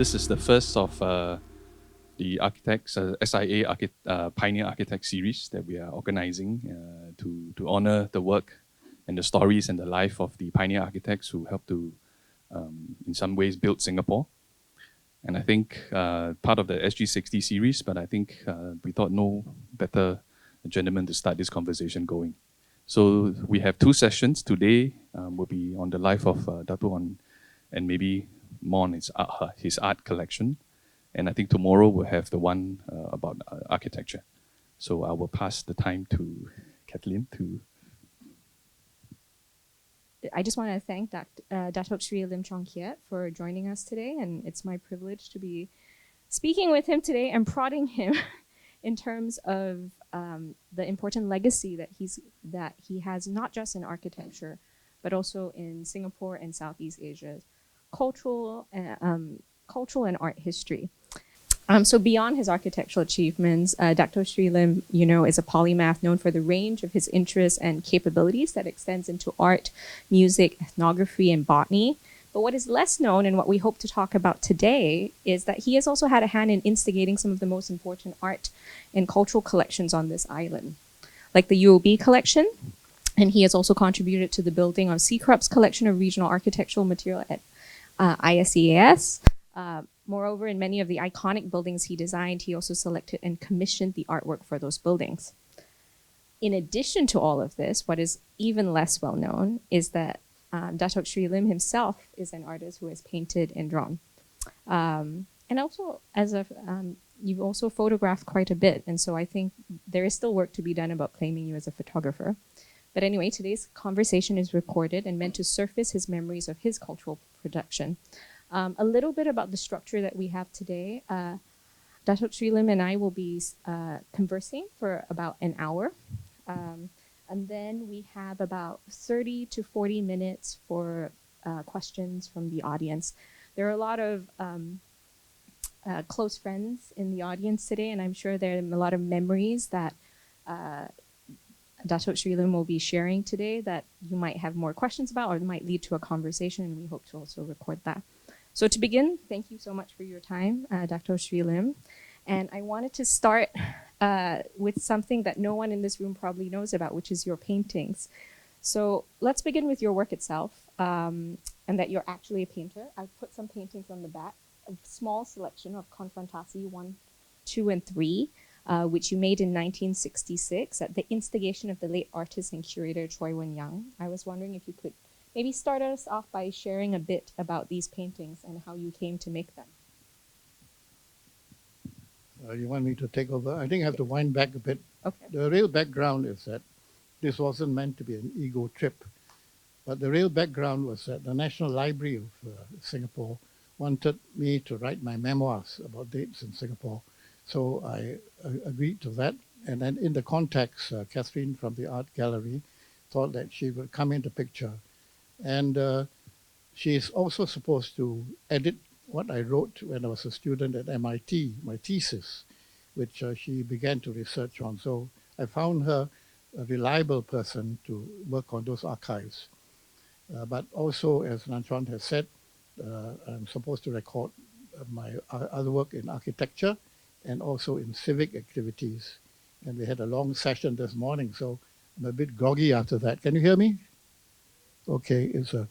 This is the first of the architects, SIA Pioneer Architect series that we are organizing to honor the work and the stories and the life of the pioneer architects who helped to, in some ways, build Singapore. And I think part of the SG60 series, but I think we thought no better gentleman to start this conversation going. So we have two sessions. Today will be on the life of Datuk and maybe more on his art collection. And I think tomorrow we'll have the one about architecture. So I will pass the time to Kathleen to... I just want to thank Datuk Seri Lim Chong Keat for joining us today, and it's my privilege to be speaking with him today and prodding him in terms of the important legacy that he has, not just in architecture, but also in Singapore and Southeast Asia's cultural and art history. So beyond his architectural achievements, Dr. Seri Lim, is a polymath known for the range of his interests and capabilities that extends into art, music, ethnography, and botany. But what is less known and what we hope to talk about today is that he has also had a hand in instigating some of the most important art and cultural collections on this island, like the UOB Collection. And he has also contributed to the building of C-Corup's collection of regional architectural material at ISEAS. Moreover, in many of the iconic buildings he designed, he also selected and commissioned the artwork for those buildings. In addition to all of this, what is even less well known is that Datuk Seri Lim himself is an artist who has painted and drawn. And also, you've also photographed quite a bit, and so I think there is still work to be done about claiming you as a photographer. But anyway, today's conversation is recorded and meant to surface his memories of his cultural production. A little bit about the structure that we have today. Datuk Seri Lim and I will be conversing for about an hour. And then we have about 30 to 40 minutes for questions from the audience. There are a lot of close friends in the audience today, and I'm sure there are a lot of memories that Datuk Seri Lim will be sharing today that you might have more questions about or might lead to a conversation, and we hope to also record that. So to begin, thank you so much for your time, Dr. Seri Lim. And I wanted to start with something that no one in this room probably knows about, which is your paintings. So let's begin with your work itself, and that you're actually a painter. I've put some paintings on the back, a small selection of Confrontasi 1, 2, and 3, which you made in 1966 at the instigation of the late artist and curator Choi Wen-yang. I was wondering if you could maybe start us off by sharing a bit about these paintings and how you came to make them. You want me to take over? I think I have to wind back a bit. Okay. The real background is that this wasn't meant to be an ego trip, but the real background was that the National Library of Singapore wanted me to write my memoirs about dates in Singapore. So I agreed to that. And then in the context, Catherine from the art gallery thought that she would come into picture. And she's also supposed to edit what I wrote when I was a student at MIT, my thesis, which she began to research on. So I found her a reliable person to work on those archives. But also, as Nanchuan has said, I'm supposed to record my other work in architecture and also in civic activities. And we had a long session this morning, so I'm a bit groggy after that. Can you hear me? Okay, the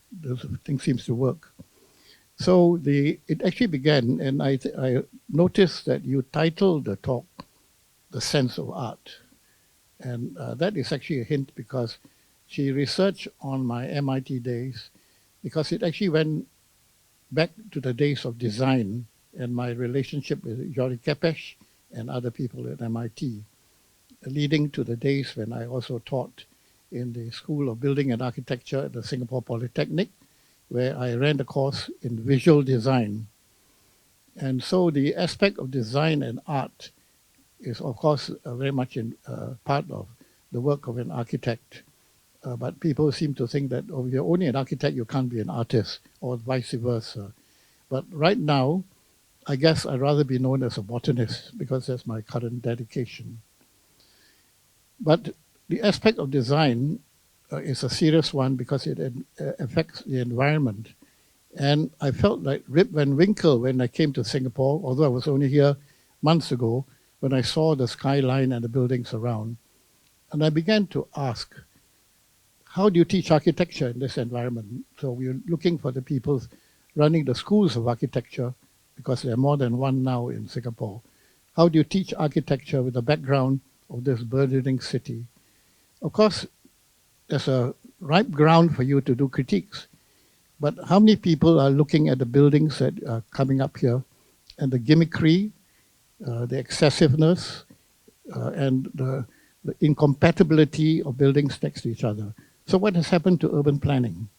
thing seems to work. So it actually began, and I noticed that you titled the talk, "The Sense of Art." And that is actually a hint because she researched on my MIT days, because it actually went back to the days of design and my relationship with György Kepes and other people at MIT, leading to the days when I also taught in the School of Building and Architecture at the Singapore Polytechnic, where I ran the course in visual design. And so the aspect of design and art is, of course, very much part of the work of an architect. But people seem to think that, if you're only an architect, you can't be an artist, or vice versa. But right now, I guess I'd rather be known as a botanist, because that's my current dedication. But the aspect of design is a serious one because it affects the environment. And I felt like Rip Van Winkle when I came to Singapore, although I was only here months ago, when I saw the skyline and the buildings around. And I began to ask, how do you teach architecture in this environment? So we're looking for the people running the schools of architecture, because there are more than one now in Singapore. How do you teach architecture with the background of this burgeoning city? Of course, there's a ripe ground for you to do critiques, but how many people are looking at the buildings that are coming up here and the gimmickry, the excessiveness, and the incompatibility of buildings next to each other? So what has happened to urban planning?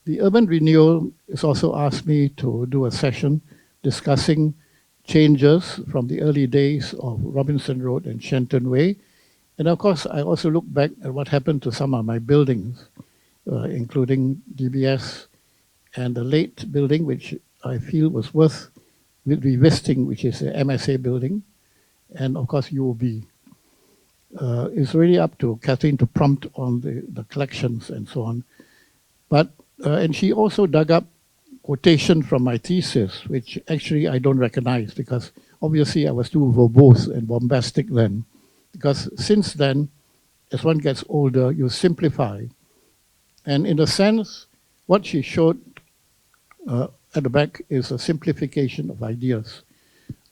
The Urban Renewal has also asked me to do a session discussing changes from the early days of Robinson Road and Shenton Way. And of course, I also look back at what happened to some of my buildings, including DBS and the late building, which I feel was worth revisiting, which is the MSA building, and of course UOB. It's really up to Catherine to prompt on the collections and so on. But, and she also dug up quotation from my thesis, which actually I don't recognize because obviously I was too verbose and bombastic then. Because since then, as one gets older, you simplify. And in a sense, what she showed at the back is a simplification of ideas,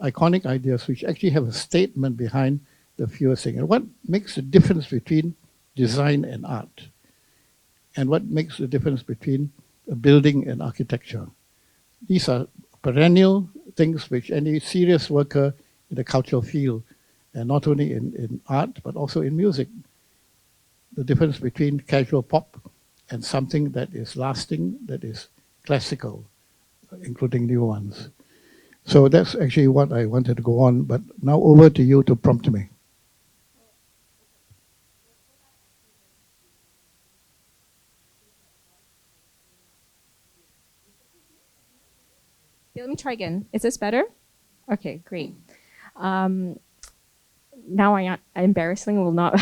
iconic ideas, which actually have a statement behind the fewer thing. And what makes the difference between design and art? And what makes the difference between a building and architecture? These are perennial things which any serious worker in the cultural field, and not only in art, but also in music, the difference between casual pop and something that is lasting, that is classical, including new ones. So that's actually what I wanted to go on, but now over to you to prompt me. Let me try again. Is this better? Okay, great. Now I embarrassingly will not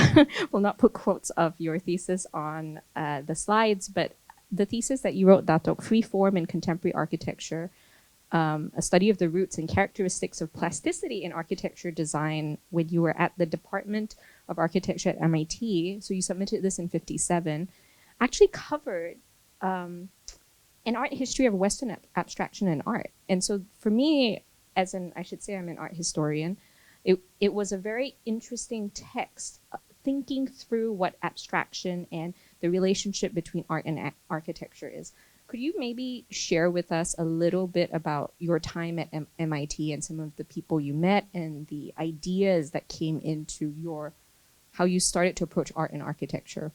will not put quotes of your thesis on the slides, but the thesis that you wrote, Datuk, Free Form in Contemporary Architecture, a study of the roots and characteristics of plasticity in architecture design when you were at the Department of Architecture at MIT, so you submitted this in '57, actually covered an art history of Western abstraction and art. And so for me, I should say I'm an art historian, it was a very interesting text thinking through what abstraction and the relationship between art and architecture is. Could you maybe share with us a little bit about your time at MIT and some of the people you met and the ideas that came into how you started to approach art and architecture?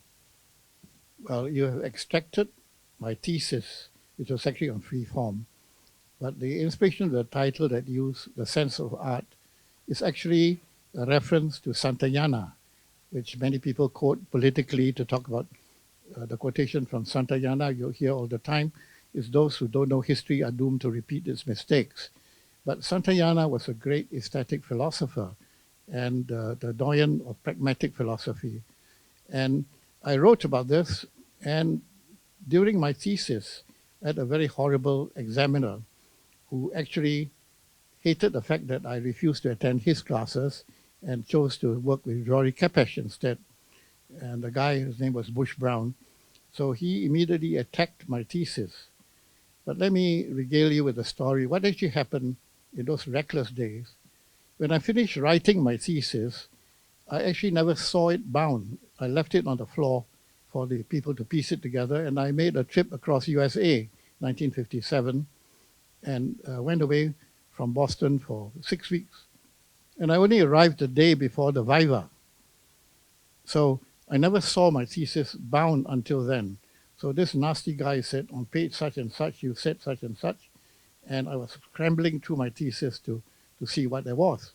Well, you have extracted my thesis, which was actually on free form. But the inspiration of the title that used the sense of art is actually a reference to Santayana, which many people quote politically to talk about the quotation from Santayana you hear all the time is those who don't know history are doomed to repeat its mistakes. But Santayana was a great aesthetic philosopher and the doyen of pragmatic philosophy. And I wrote about this, and during my thesis, I had a very horrible examiner who actually hated the fact that I refused to attend his classes and chose to work with György Kepes instead. And the guy, his name was Bush Brown. So he immediately attacked my thesis. But let me regale you with a story. What actually happened in those reckless days? When I finished writing my thesis, I actually never saw it bound. I left it on the floor for the people to piece it together, and I made a trip across USA, 1957, and went away from Boston for 6 weeks. And I only arrived the day before the Viva. So I never saw my thesis bound until then. So this nasty guy said, on page such and such, you said such and such. And I was scrambling through my thesis to see what there was.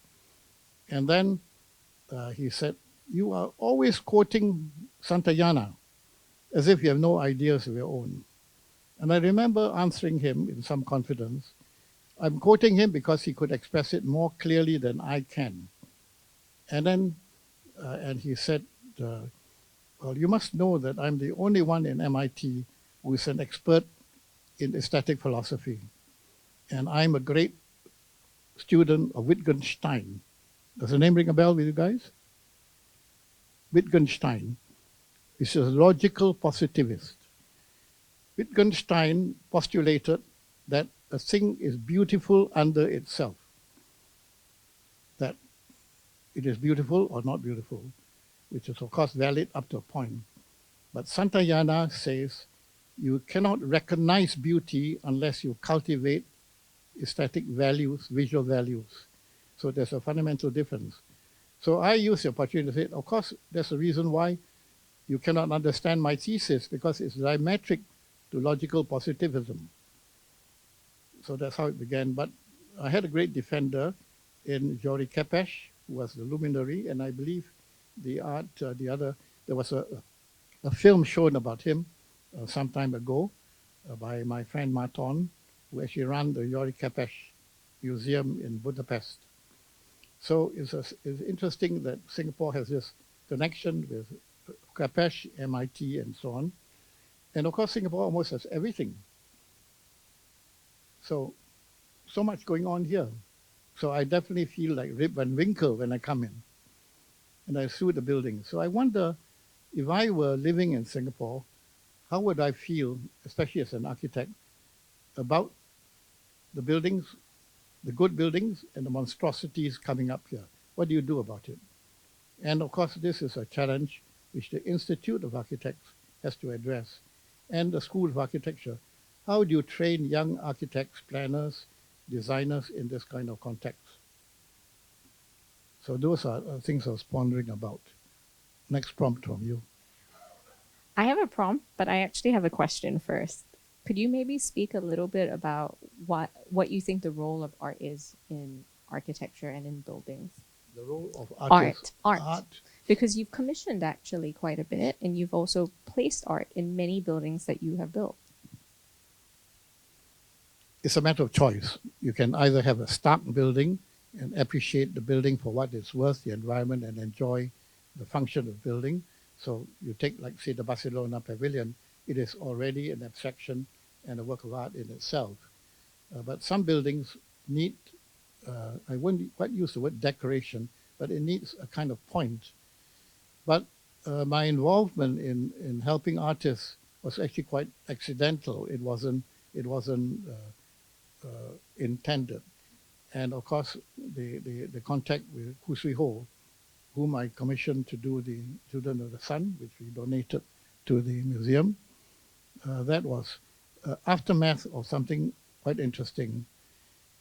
And then he said, you are always quoting Santayana as if you have no ideas of your own. And I remember answering him in some confidence, I'm quoting him because he could express it more clearly than I can. And then, and he said, well, you must know that I'm the only one in MIT who is an expert in aesthetic philosophy. And I'm a great student of Wittgenstein. Does the name ring a bell with you guys? Wittgenstein is a logical positivist. Wittgenstein postulated that a thing is beautiful under itself, that it is beautiful or not beautiful, which is of course valid up to a point. But Santayana says you cannot recognize beauty unless you cultivate aesthetic values, visual values. So there's a fundamental difference. So I use the opportunity to say, of course, there's a reason why you cannot understand my thesis, because it's diametric to logical positivism. So that's how it began. But I had a great defender in György Kepes, who was the luminary, and I believe there was a film shown about him some time ago by my friend Marton, who actually ran the György Kepes Museum in Budapest. So it's interesting that Singapore has this connection with Kepes, MIT, and so on. And of course, Singapore almost has everything. So much going on here. So I definitely feel like Rip Van Winkle when I come in and I see the building. So I wonder, if I were living in Singapore, how would I feel, especially as an architect, about the buildings, the good buildings, and the monstrosities coming up here? What do you do about it? And of course, this is a challenge which the Institute of Architects has to address, and the School of Architecture. How do you train young architects, planners, designers in this kind of context? So those are things I was pondering about. Next prompt from you. I have a prompt, but I actually have a question first. Could you maybe speak a little bit about what you think the role of art is in architecture and in buildings? The role of artists. Art. Because you've commissioned actually quite a bit, and you've also placed art in many buildings that you have built. It's a matter of choice. You can either have a stark building and appreciate the building for what it's worth, the environment, and enjoy the function of the building. So you take, like, say, the Barcelona Pavilion, it is already an abstraction and a work of art in itself. But some buildings need, I wouldn't quite use the word decoration, but it needs a kind of point. But my involvement in helping artists was actually quite accidental. It wasn't intended. And of course, the contact with Khoo Swee Ho, whom I commissioned to do the Children of the Sun, which we donated to the museum, that was aftermath of something quite interesting.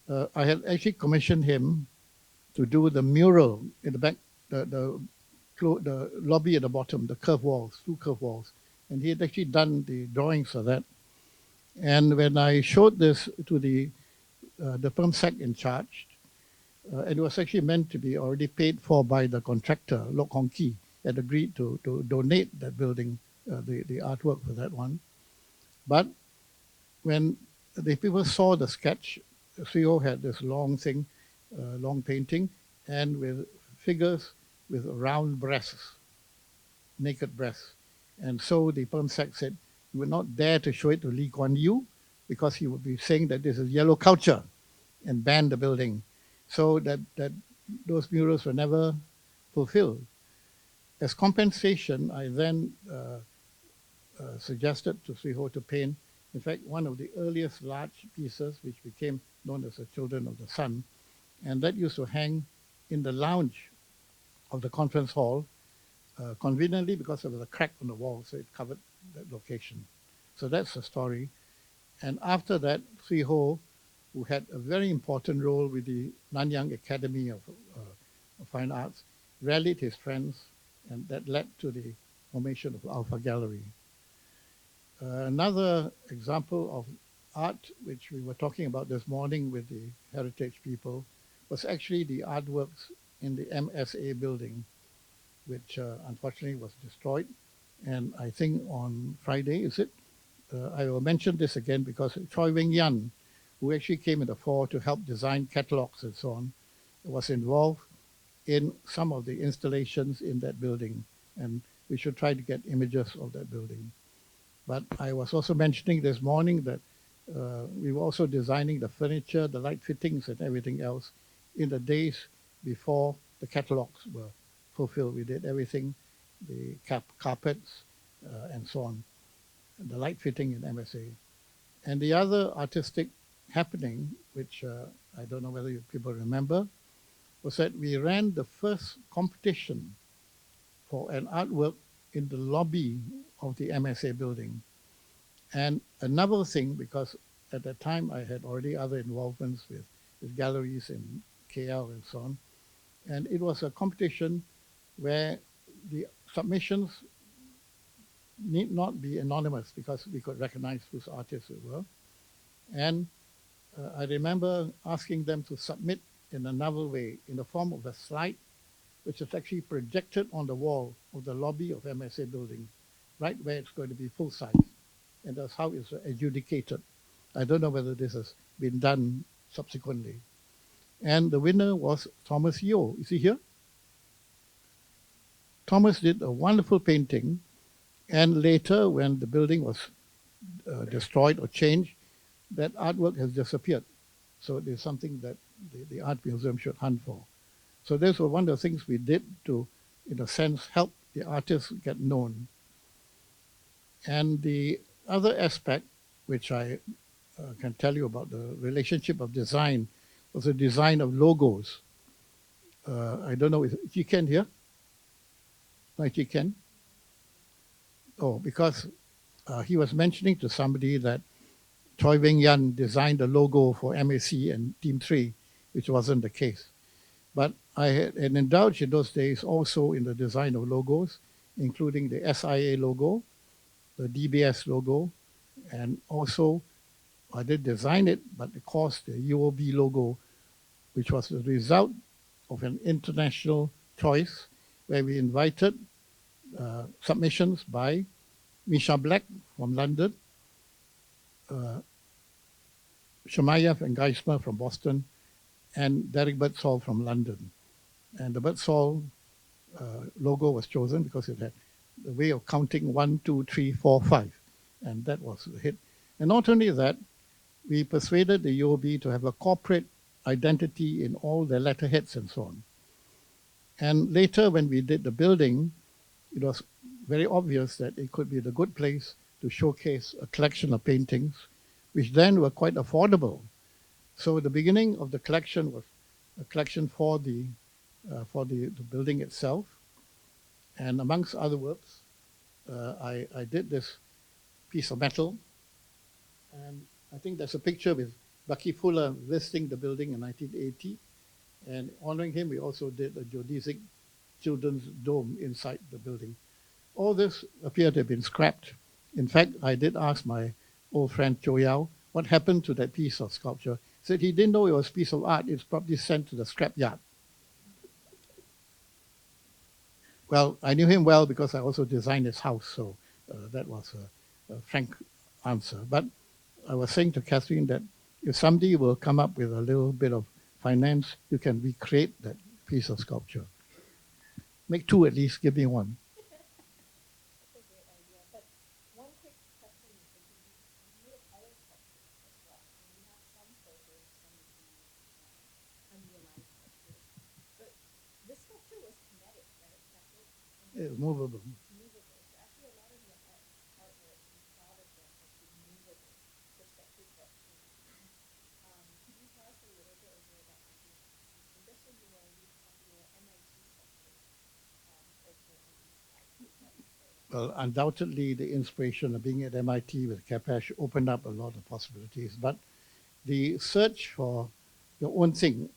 I had actually commissioned him to do the mural in the back, the lobby at the bottom, the curved walls, two curved walls. And he had actually done the drawings for that. And when I showed this to the firm sec in charge, and it was actually meant to be already paid for by the contractor, Lok Hong Ki, had agreed to donate that building, the artwork for that one. But when the people saw the sketch, CEO had this long thing, long painting, and with figures with round breasts, naked breasts. And so the perm sec said, he would not dare to show it to Lee Kuan Yew because he would be saying that this is yellow culture and ban the building. So that those murals were never fulfilled. As compensation, I then suggested to Swee Ho to paint, in fact, one of the earliest large pieces, which became known as the Children of the Sun, and that used to hang in the lounge of the conference hall, conveniently because there was a crack on the wall, so it covered that location. So that's the story. And after that, Swee Ho, who had a very important role with the Nanyang Academy of Fine Arts, rallied his friends, and that led to the formation of Alpha Gallery. Another example of art, which we were talking about this morning with the heritage people, was actually the artworks in the MSA building, which unfortunately was destroyed. And I think on Friday, is it? I will mention this again because Choi Wing Yan, who actually came in the fore to help design catalogs and so on, was involved in some of the installations in that building. And we should try to get images of that building. But I was also mentioning this morning that We were also designing the furniture, the light fittings, and everything else in the days before the catalogs were fulfilled. We did everything, the carpets, and so on, and the light fitting in MSA. And the other artistic happening, which I don't know whether people remember, was that we ran the first competition for an artwork in the lobby of the MSA building. And another thing, because at that time I had already other involvements with galleries in KL and so on, and it was a competition where the submissions need not be anonymous because we could recognize whose artists it were. And I remember asking them to submit in another way, in the form of a slide, which is actually projected on the wall of the lobby of MSA building, right where it's going to be full size. And that's how it's adjudicated. I don't know whether this has been done subsequently. And the winner was Thomas Yeo. Is he here? Thomas did a wonderful painting, and later when the building was destroyed or changed, that artwork has disappeared. So it is something that the art museum should hunt for. So those were one of the things we did to, in a sense, help the artists get known. And the other aspect, which I can tell you about the relationship of design, was the design of logos. I don't know if you can hear? Like you can? Oh, because he was mentioning to somebody that Choi Wing Yan designed a logo for MAC and Team 3, which wasn't the case. But I had indulged in those days also in the design of logos, including the SIA logo, the DBS logo, and also I did design it, but of course the UOB logo, which was the result of an international choice where we invited submissions by Misha Black from London, Shemayev and Geismer from Boston, and Derek Birdsall from London. And the Birdsall logo was chosen because it had the way of counting 1, 2, 3, 4, 5. And that was a hit. And not only that, we persuaded the UOB to have a corporate identity in all their letterheads and so on. And later, when we did the building, it was very obvious that it could be the good place to showcase a collection of paintings, which then were quite affordable. So the beginning of the collection was a collection for the building itself. And amongst other works, I did this piece of metal. And I think there's a picture with Bucky Fuller visiting the building in 1980. And honoring him, we also did a geodesic children's dome inside the building. All this appeared to have been scrapped. In fact, I did ask my old friend Cho Yao what happened to that piece of sculpture. He said he didn't know it was a piece of art. It's probably sent to the scrap yard. Well, I knew him well because I also designed his house, so that was a frank answer. But I was saying to Catherine that if somebody will come up with a little bit of finance, you can recreate that piece of sculpture. Make two at least, give me one. That's a great idea. But one quick question is that you made a color sculpture as well. And we have some photos from the unrealized sculpture. But this sculpture was kinetic, right? Static? It's movable. Movable. So actually a lot of your artwork and thought of them has been movable perspective sculpture. Could you tell us a little bit about that idea? And just so you know, we have your MIT sculpture also on these slides. Well, undoubtedly, the inspiration of being at MIT with Kepes opened up a lot of possibilities. But the search for your own thing,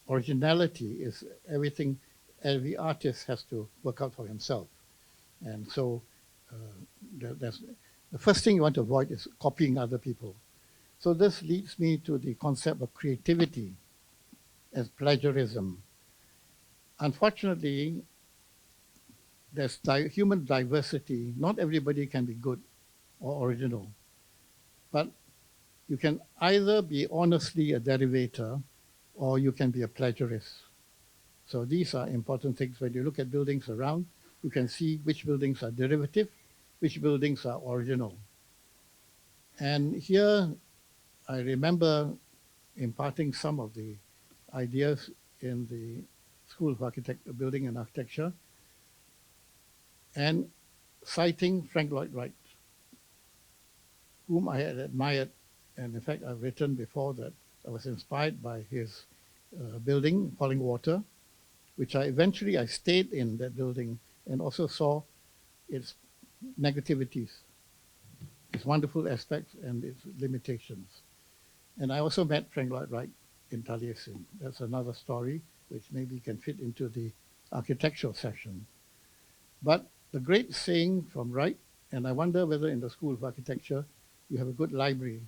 originality, is everything every artist has to work out for himself. And so the first thing you want to avoid is copying other people. So this leads me to the concept of creativity as plagiarism. Unfortunately, there's human diversity. Not everybody can be good or original. But you can either be honestly a derivator or you can be a plagiarist. So these are important things. When you look at buildings around, you can see which buildings are derivative, which buildings are original. And here I remember imparting some of the ideas in the School of Building and Architecture, and citing Frank Lloyd Wright, whom I had admired. And in fact, I've written before that I was inspired by his building, Falling Water, which I stayed in that building and also saw its negativities, its wonderful aspects and its limitations. And I also met Frank Lloyd Wright in Taliesin. That's another story which maybe can fit into the architectural session. But the great saying from Wright, and I wonder whether in the School of Architecture you have a good library.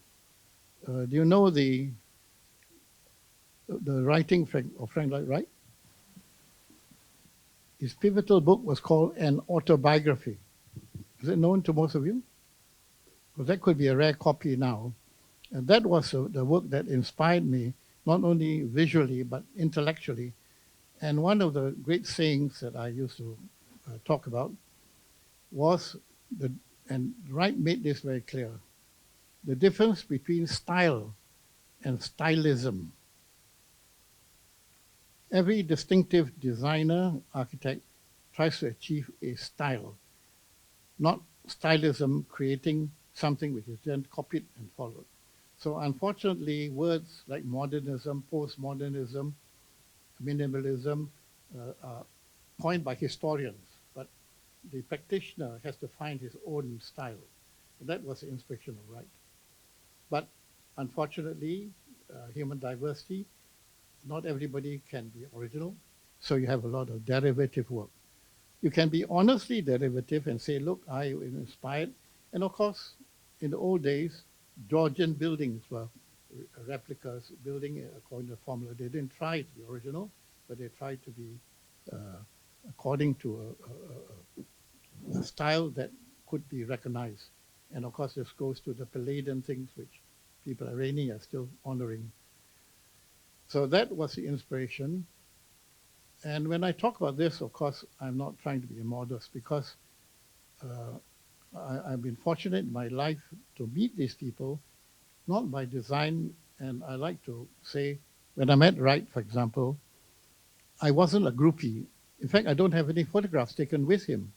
Do you know the writing of Frank Lloyd Wright? His pivotal book was called An Autobiography. Is it known to most of you? Because that could be a rare copy now. And that was the work that inspired me, not only visually, but intellectually. And one of the great sayings that I used to talk about was, and Wright made this very clear, the difference between style and stylism. Every distinctive designer, architect tries to achieve a style, not stylism creating something which is then copied and followed. So unfortunately, words like modernism, postmodernism, minimalism are coined by historians, but the practitioner has to find his own style. And that was the inspiration of Wright. But unfortunately, human diversity, not everybody can be original, so you have a lot of derivative work. You can be honestly derivative and say, look, I am inspired. And of course, in the old days, Georgian buildings were replicas, building according to the formula. They didn't try to be original, but they tried to be according to a style that could be recognized. And of course, this goes to the Palladian things, which people Iranian are still honoring. So that was the inspiration. And when I talk about this, of course, I'm not trying to be immodest, because I've been fortunate in my life to meet these people, not by design. And I like to say, when I met Wright, for example, I wasn't a groupie. In fact, I don't have any photographs taken with him.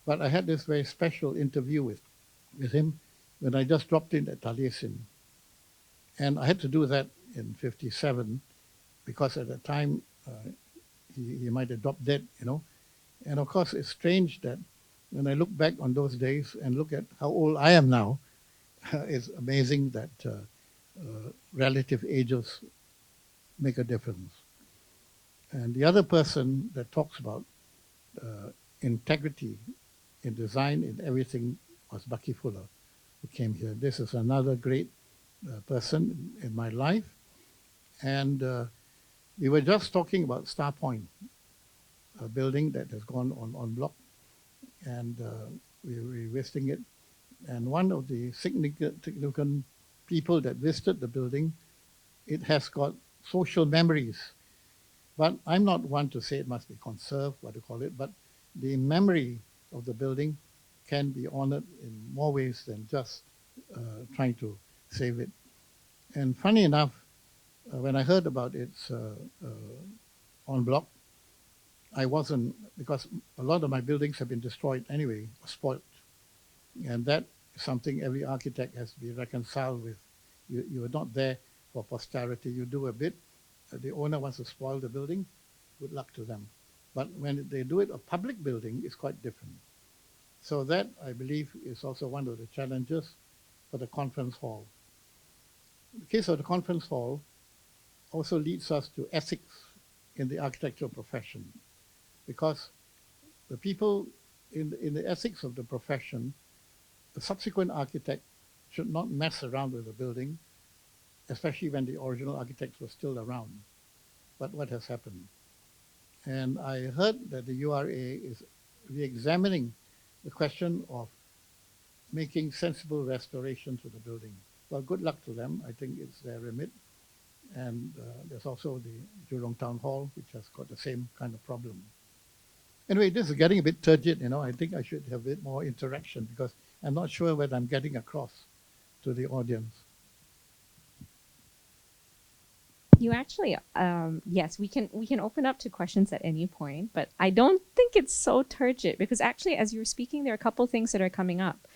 But I had this very special interview with him when I just dropped in at Taliesin. And I had to do that in 57, because at the time he might have dropped dead, you know. And of course, it's strange that when I look back on those days and look at how old I am now, it's amazing that relative ages make a difference. And the other person that talks about integrity in design, in everything, was Bucky Fuller, who came here. This is another great person in my life. And we were just talking about Star Point, a building that has gone on block, and we were visiting it. And one of the significant people that visited the building, it has got social memories. But I'm not one to say it must be conserved, what to call it, but the memory of the building can be honored in more ways than just trying to save it. And funny enough, when I heard about its en bloc, I wasn't, because a lot of my buildings have been destroyed anyway, or spoiled. And that is something every architect has to be reconciled with. You are not there for posterity. You do a bit. The owner wants to spoil the building, good luck to them. But when they do it a public building, it's quite different. So that, I believe, is also one of the challenges for the conference hall. The case of the conference hall also leads us to ethics in the architectural profession, because the people in the ethics of the profession, the subsequent architect should not mess around with the building, especially when the original architects were still around. But what has happened? And I heard that the URA is re-examining the question of making sensible restorations to the building. Well, good luck to them. I think it's their remit. And there's also the Jurong Town Hall, which has got the same kind of problem. Anyway, this is getting a bit turgid, you know. I think I should have a bit more interaction, because I'm not sure whether I'm getting across to the audience. You actually, yes, we can open up to questions at any point, but I don't think it's so turgid because actually, as you were speaking, there are a couple things that are coming up.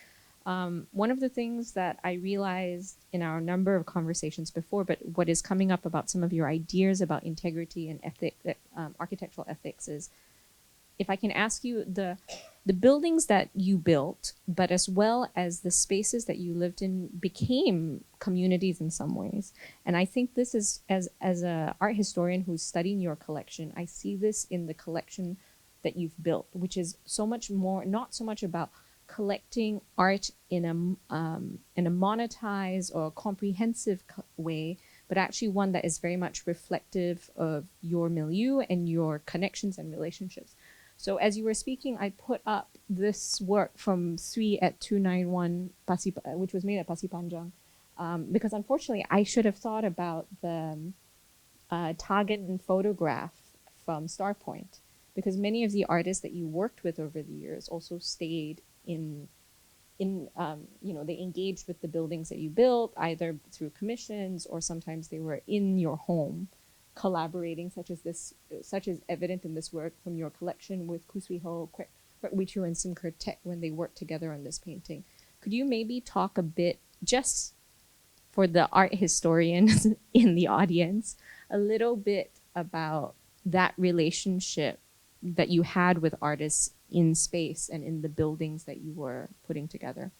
One of the things that I realized in our number of conversations before, but what is coming up about some of your ideas about integrity and ethic, architectural ethics is, if I can ask you, the buildings that you built, but as well as the spaces that you lived in, became communities in some ways. And I think this is, as a art historian who's studying your collection, I see this in the collection that you've built, which is so much more, not so much about collecting art in a monetized or comprehensive way, but actually one that is very much reflective of your milieu and your connections and relationships. So as you were speaking, I put up this work from Sri at 291, which was made at Pasir Panjang, because unfortunately I should have thought about the target and photograph from Star Point, because many of the artists that you worked with over the years also stayed in they engaged with the buildings that you built, either through commissions or sometimes they were in your home collaborating, such as evident in this work from your collection with Kusui Ho, Wichu, and Sim Kertek when they worked together on this painting. Could you maybe talk a bit, just for the art historians in the audience, a little bit about that relationship that you had with artists in space and in the buildings that you were putting together?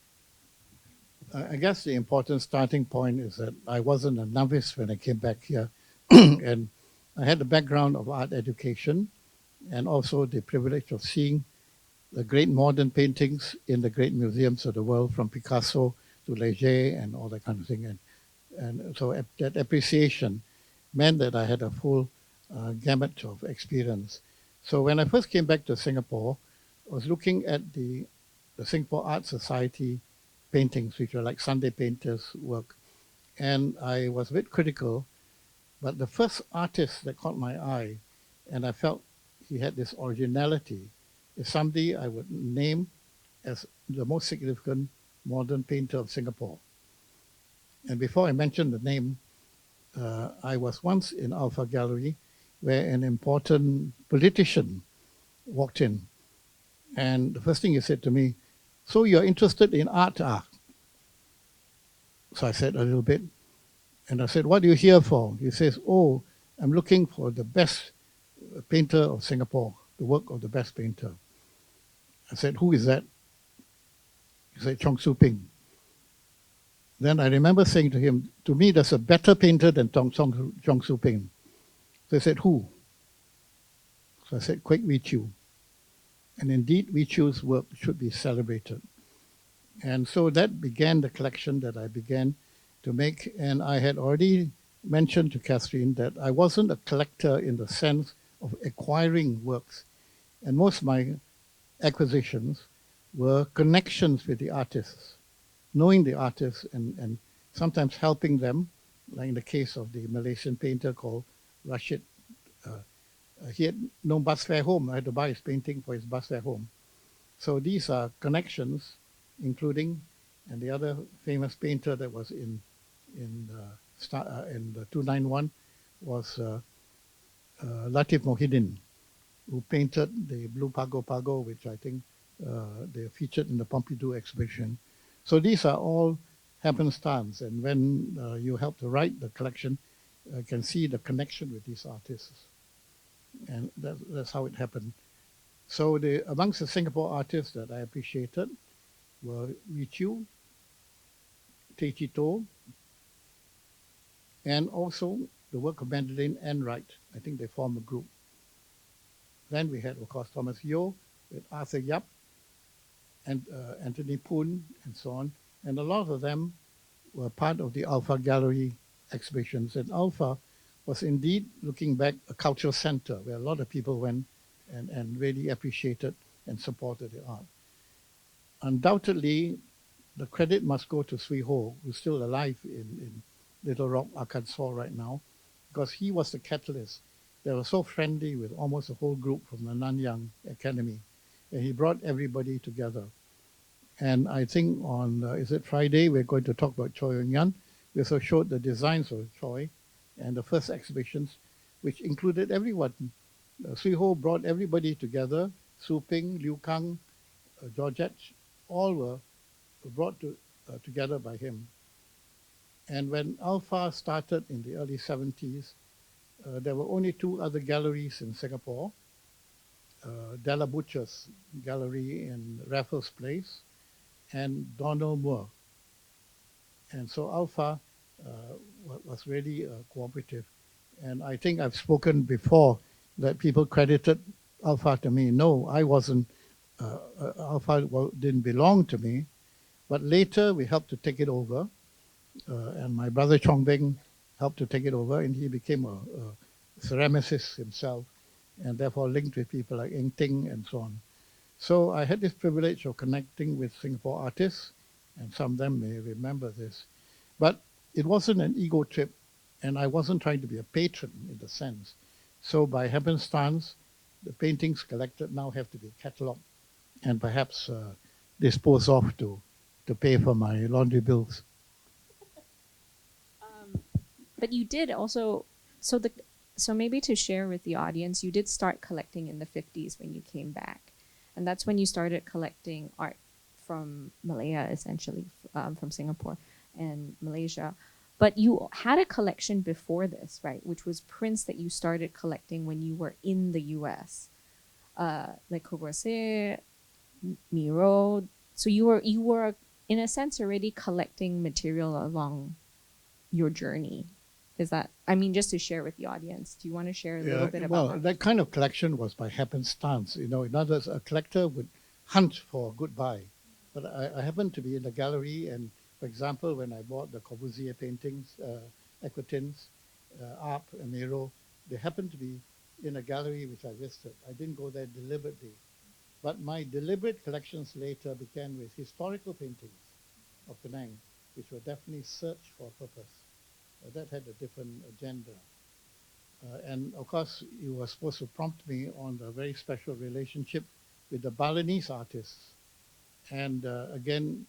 I guess the important starting point is that I wasn't a novice when I came back here. And I had the background of art education and also the privilege of seeing the great modern paintings in the great museums of the world, from Picasso to Leger and all that kind of thing. And so that appreciation meant that I had a full gamut of experience. So when I first came back to Singapore, I was looking at the Singapore Art Society paintings, which were like Sunday painters' work. And I was a bit critical, but the first artist that caught my eye, and I felt he had this originality, is somebody I would name as the most significant modern painter of Singapore. And before I mention the name, I was once in Alpha Gallery where an important politician walked in. And the first thing he said to me, "So you're interested in art, ah?" So I said a little bit. And I said, "What are you here for?" He says, "Oh, I'm looking for the best painter of Singapore, the work of the best painter." I said, "Who is that?" He said, "Chong Su Ping." Then I remember saying to him, "To me, there's a better painter than Chong Su Ping." So he said, "Who?" So I said, "Kwek Wee Chew." And indeed, Wee Chew's work should be celebrated. And so that began the collection that I began to make. And I had already mentioned to Catherine that I wasn't a collector in the sense of acquiring works. And most of my acquisitions were connections with the artists, knowing the artists and sometimes helping them, like in the case of the Malaysian painter called Rashid. He had no bus fare home. I had to buy his painting for his bus fare home. So these are connections, including, and the other famous painter that was in the 291 was Latif Mohidin, who painted the Blue Pago, which I think they featured in the Pompidou exhibition. So these are all happenstance. And when you help to write the collection, you can see the connection with these artists. And that's how it happened. So amongst the Singapore artists that I appreciated were Wee Chew, Tay Chi To, and also the work of Madeleine Enright. I think they form a group. Then we had, of course, Thomas Yeo with Arthur Yap and Anthony Poon and so on. And a lot of them were part of the Alpha Gallery exhibitions. And Alpha was indeed, looking back, a cultural center where a lot of people went and really appreciated and supported the art. Undoubtedly, the credit must go to Sui Ho, who's still alive in Little Rock, Arkansas right now, because he was the catalyst. They were so friendly with almost the whole group from the Nanyang Academy, and he brought everybody together. And I think on, is it Friday, we're going to talk about Choi Yong Yan. We also showed the designs of Choi, and the first exhibitions, which included everyone. Sui Ho brought everybody together. Su Ping, Liu Kang, Georgette, all were brought together by him. And when Alpha started in the early 70s, there were only two other galleries in Singapore, Della Butcher's gallery in Raffles Place and Donald Moore. And so Alpha was really cooperative. And I think I've spoken before that people credited Alpha to me. No, I wasn't. Alpha didn't belong to me. But later we helped to take it over. And my brother Chong Beng helped to take it over. And he became a ceramicist himself. And therefore linked with people like Eng Ting and so on. So I had this privilege of connecting with Singapore artists. And some of them may remember this. But it wasn't an ego trip. And I wasn't trying to be a patron in the sense. So by happenstance, the paintings collected now have to be catalogued and perhaps disposed off to pay for my laundry bills. But you did also, so maybe to share with the audience, you did start collecting in the 50s when you came back. And that's when you started collecting art from Malaya, essentially, from Singapore and Malaysia. But you had a collection before this, right? Which was prints that you started collecting when you were in the US. Like Courvoisier, Miro. So you were in a sense already collecting material along your journey. Is that, I mean, just to share with the audience, do you want to share a little bit about that? That kind of collection was by happenstance. You know, in other words, a collector would hunt for a good buy. But I happened to be in the gallery, and for example, when I bought the Corbusier paintings, Equatins, Arp, and Miro, they happened to be in a gallery which I visited. I didn't go there deliberately. But my deliberate collections later began with historical paintings of Penang, which were definitely search for a purpose. That had a different agenda. And of course, you were supposed to prompt me on the very special relationship with the Balinese artists. And again,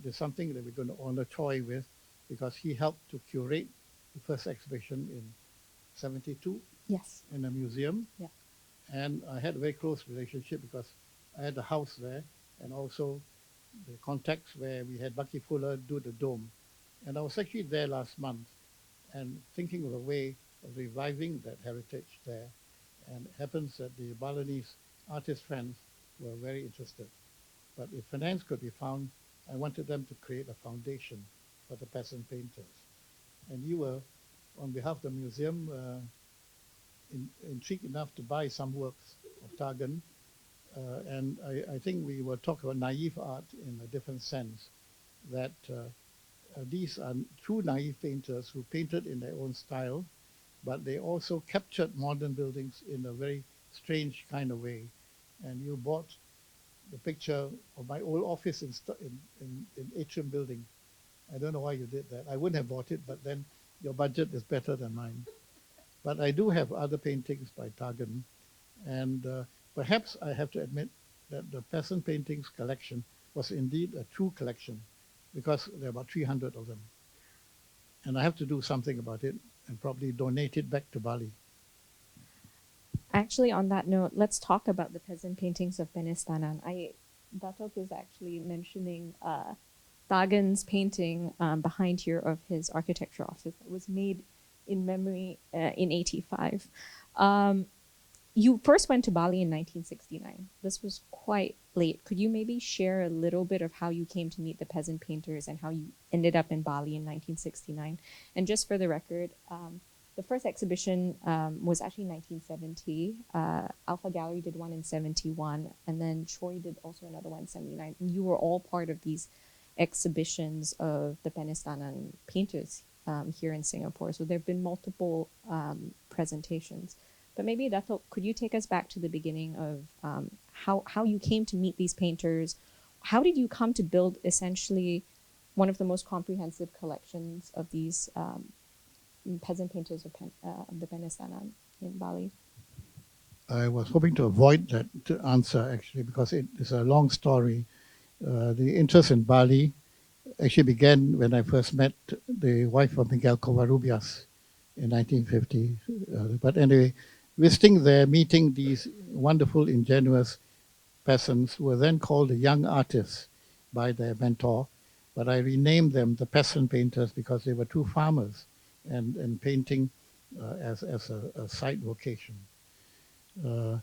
there's something that we're going to honor Choi with, because he helped to curate the first exhibition in 72 Yes. in a museum. Yeah. And I had a very close relationship because I had a house there and also the context where we had Bucky Fuller do the dome. And I was actually there last month and thinking of a way of reviving that heritage there. And it happens that the Balinese artist friends were very interested. But if finance could be found, I wanted them to create a foundation for the peasant painters. And you were, on behalf of the museum, intrigued enough to buy some works of Targan. And I think we were talking about naive art in a different sense, that these are true naive painters who painted in their own style, but they also captured modern buildings in a very strange kind of way. And you bought the picture of my old office in Atrium Building. I don't know why you did that. I wouldn't have bought it, but then your budget is better than mine. But I do have other paintings by Targan. And perhaps I have to admit that the peasant paintings collection was indeed a true collection, because there are about 300 of them. And I have to do something about it and probably donate it back to Bali. Actually, on that note, let's talk about the peasant paintings of Penestanan. Datuk is actually mentioning Targan's painting behind here of his architecture office that was made in memory in 85. You first went to Bali in 1969. This was quite late. Could you maybe share a little bit of how you came to meet the peasant painters and how you ended up in Bali in 1969? And just for the record, the first exhibition was actually 1970. Alpha Gallery did one in 71, and then Choi did also another one in 79. And you were all part of these exhibitions of the Penestanan painters here in Singapore. So there have been multiple presentations. But maybe, Datuk, could you take us back to the beginning of how you came to meet these painters? How did you come to build essentially one of the most comprehensive collections of these peasant painters of the Penestanan in Bali? I was hoping to avoid that answer, actually, because it is a long story. The interest in Bali actually began when I first met the wife of Miguel Covarrubias, in 1950. But anyway, visiting there, meeting these wonderful, ingenious peasants who were then called the young artists by their mentor. But I renamed them the peasant painters because they were true farmers and painting as a side vocation. Uh,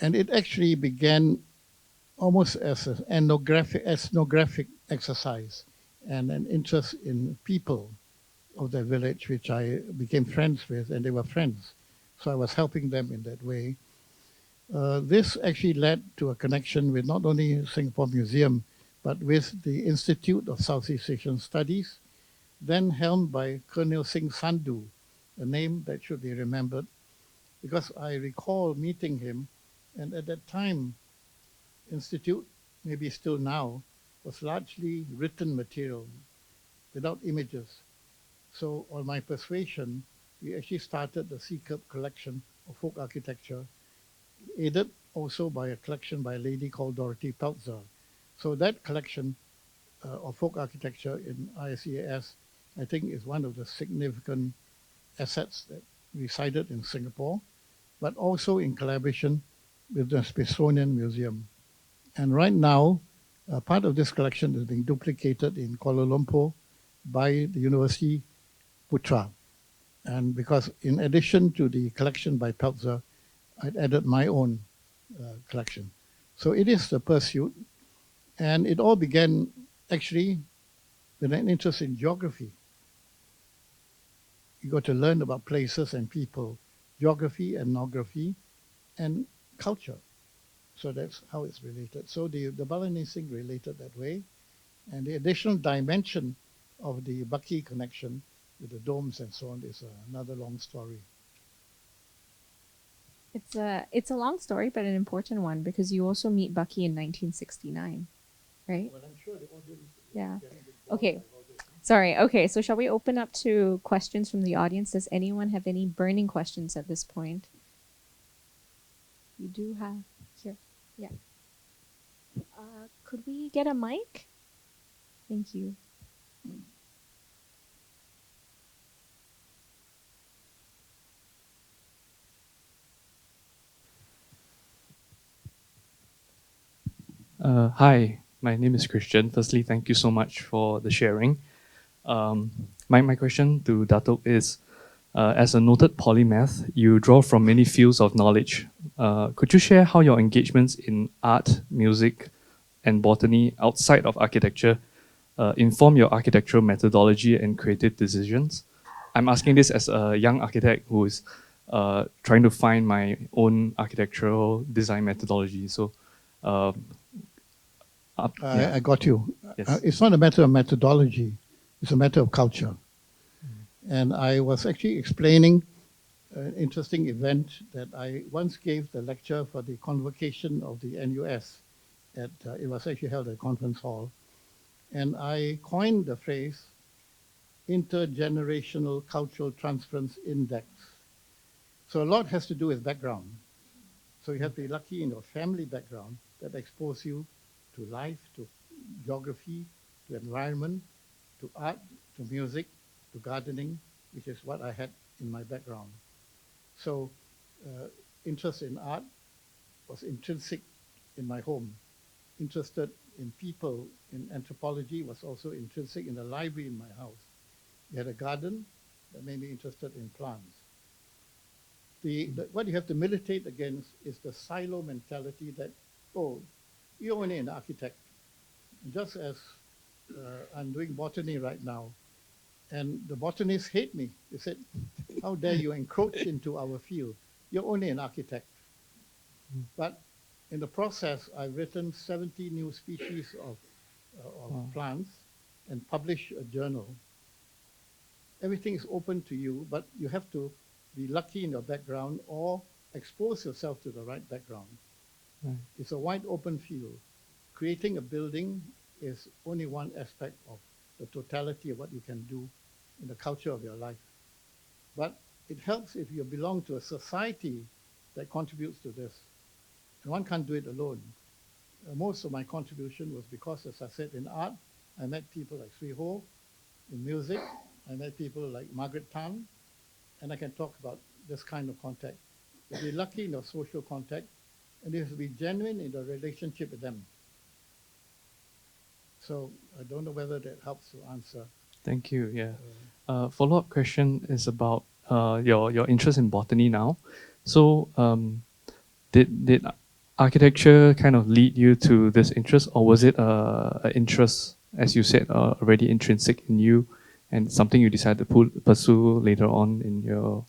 and it actually began almost as an ethnographic exercise and an interest in people of the village, which I became friends with, and they were friends. So I was helping them in that way. This actually led to a connection with not only Singapore Museum, but with the Institute of Southeast Asian Studies, then helmed by Colonel Singh Sandhu, a name that should be remembered, because I recall meeting him, and at that time, Institute, maybe still now, was largely written material without images. So on my persuasion, we actually started the Kepes collection of folk architecture, aided also by a collection by a lady called Dorothy Peltzer. So that collection of folk architecture in ISEAS, I think, is one of the significant assets that resided in Singapore, but also in collaboration with the Smithsonian Museum. And right now, part of this collection is being duplicated in Kuala Lumpur by the University Putra. And because in addition to the collection by Peltzer, I'd added my own collection. So it is the pursuit. And it all began actually with an interest in geography. You got to learn about places and people, geography, ethnography, and culture. So that's how it's related. So the Balinese thing related that way. And the additional dimension of the Bucky connection with the domes and so on is another long story. It's a long story, but an important one because you also meet Bucky in 1969, right? Well, I'm sure the audience Yeah. getting a bit Okay. bored by all this. Sorry. Okay. So shall we open up to questions from the audience? Does anyone have any burning questions at this point? You do have here. Yeah. Could we get a mic? Thank you. Hi, my name is Christian. Firstly, thank you so much for the sharing. My question to Datuk is, as a noted polymath, you draw from many fields of knowledge. Could you share how your engagements in art, music, and botany outside of architecture inform your architectural methodology and creative decisions? I'm asking this as a young architect who is trying to find my own architectural design methodology. So, I got you. Yes. It's not a matter of methodology, it's a matter of culture. And I was actually explaining an interesting event that I once gave the lecture for the convocation of the NUS. It was actually held at a conference hall. And I coined the phrase intergenerational cultural transference index. So a lot has to do with background. So you have to be lucky in your family background that expose you to life, to geography, to environment, to art, to music, to gardening, which is what I had in my background. So interest in art was intrinsic in my home. Interested in people, in anthropology was also intrinsic in the library in my house. We had a garden that made me interested in plants. What you have to militate against is the silo mentality that, oh, you're only an architect. Just as I'm doing botany right now, and the botanists hate me. They said, how dare you encroach into our field? You're only an architect. But in the process, I've written 70 new species of Wow. plants and published a journal. Everything is open to you, but you have to be lucky in your background or expose yourself to the right background. Right. It's a wide open field. Creating a building is only one aspect of the totality of what you can do in the culture of your life. But it helps if you belong to a society that contributes to this. And one can't do it alone. Most of my contribution was because, as I said, in art, I met people like Sri Ho. In music, I met people like Margaret Tan, and I can talk about this kind of contact. You be lucky in your social contact, and you have to be genuine in the relationship with them. So I don't know whether that helps to answer. Thank you. Yeah. Follow-up question is about your interest in botany now. So did architecture kind of lead you to this interest, or was it an interest, as you said, already intrinsic in you, and something you decided to pursue later on in your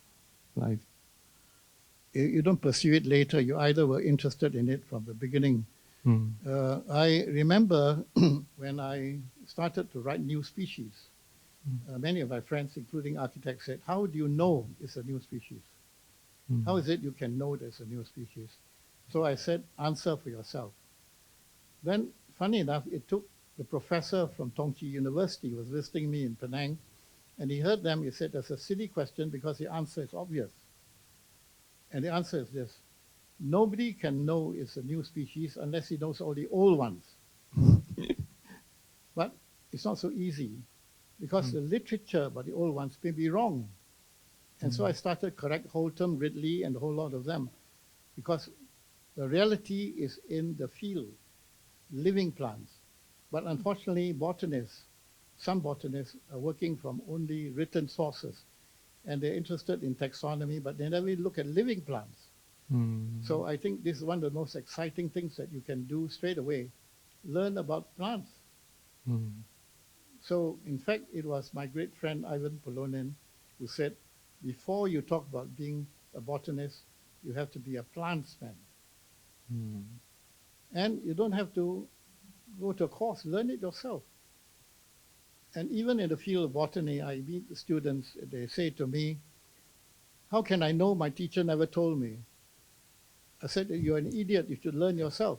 life? You don't pursue it later. You either were interested in it from the beginning. I remember when I started to write new species, many of my friends, including architects, said, how do you know it's a new species? How is it you can know there's a new species? So I said, answer for yourself. Then, funny enough, it took the professor from Tongji University who was visiting me in Penang, and he heard them. He said, that's a silly question because the answer is obvious. And the answer is this: nobody can know it's a new species unless he knows all the old ones. But it's not so easy because the literature about the old ones may be wrong. And so I started correct Holtham, Ridley, and a whole lot of them, because the reality is in the field, living plants. But unfortunately, botanists, some botanists are working from only written sources, and they're interested in taxonomy, but they never look at living plants. So I think this is one of the most exciting things that you can do straight away, learn about plants. So in fact, it was my great friend Ivan Polonin who said, before you talk about being a botanist, you have to be a plantsman. And you don't have to go to a course, learn it yourself. And even in the field of botany, I meet the students, they say to me, how can I know? My teacher never told me. I said, you're an idiot, you should learn yourself.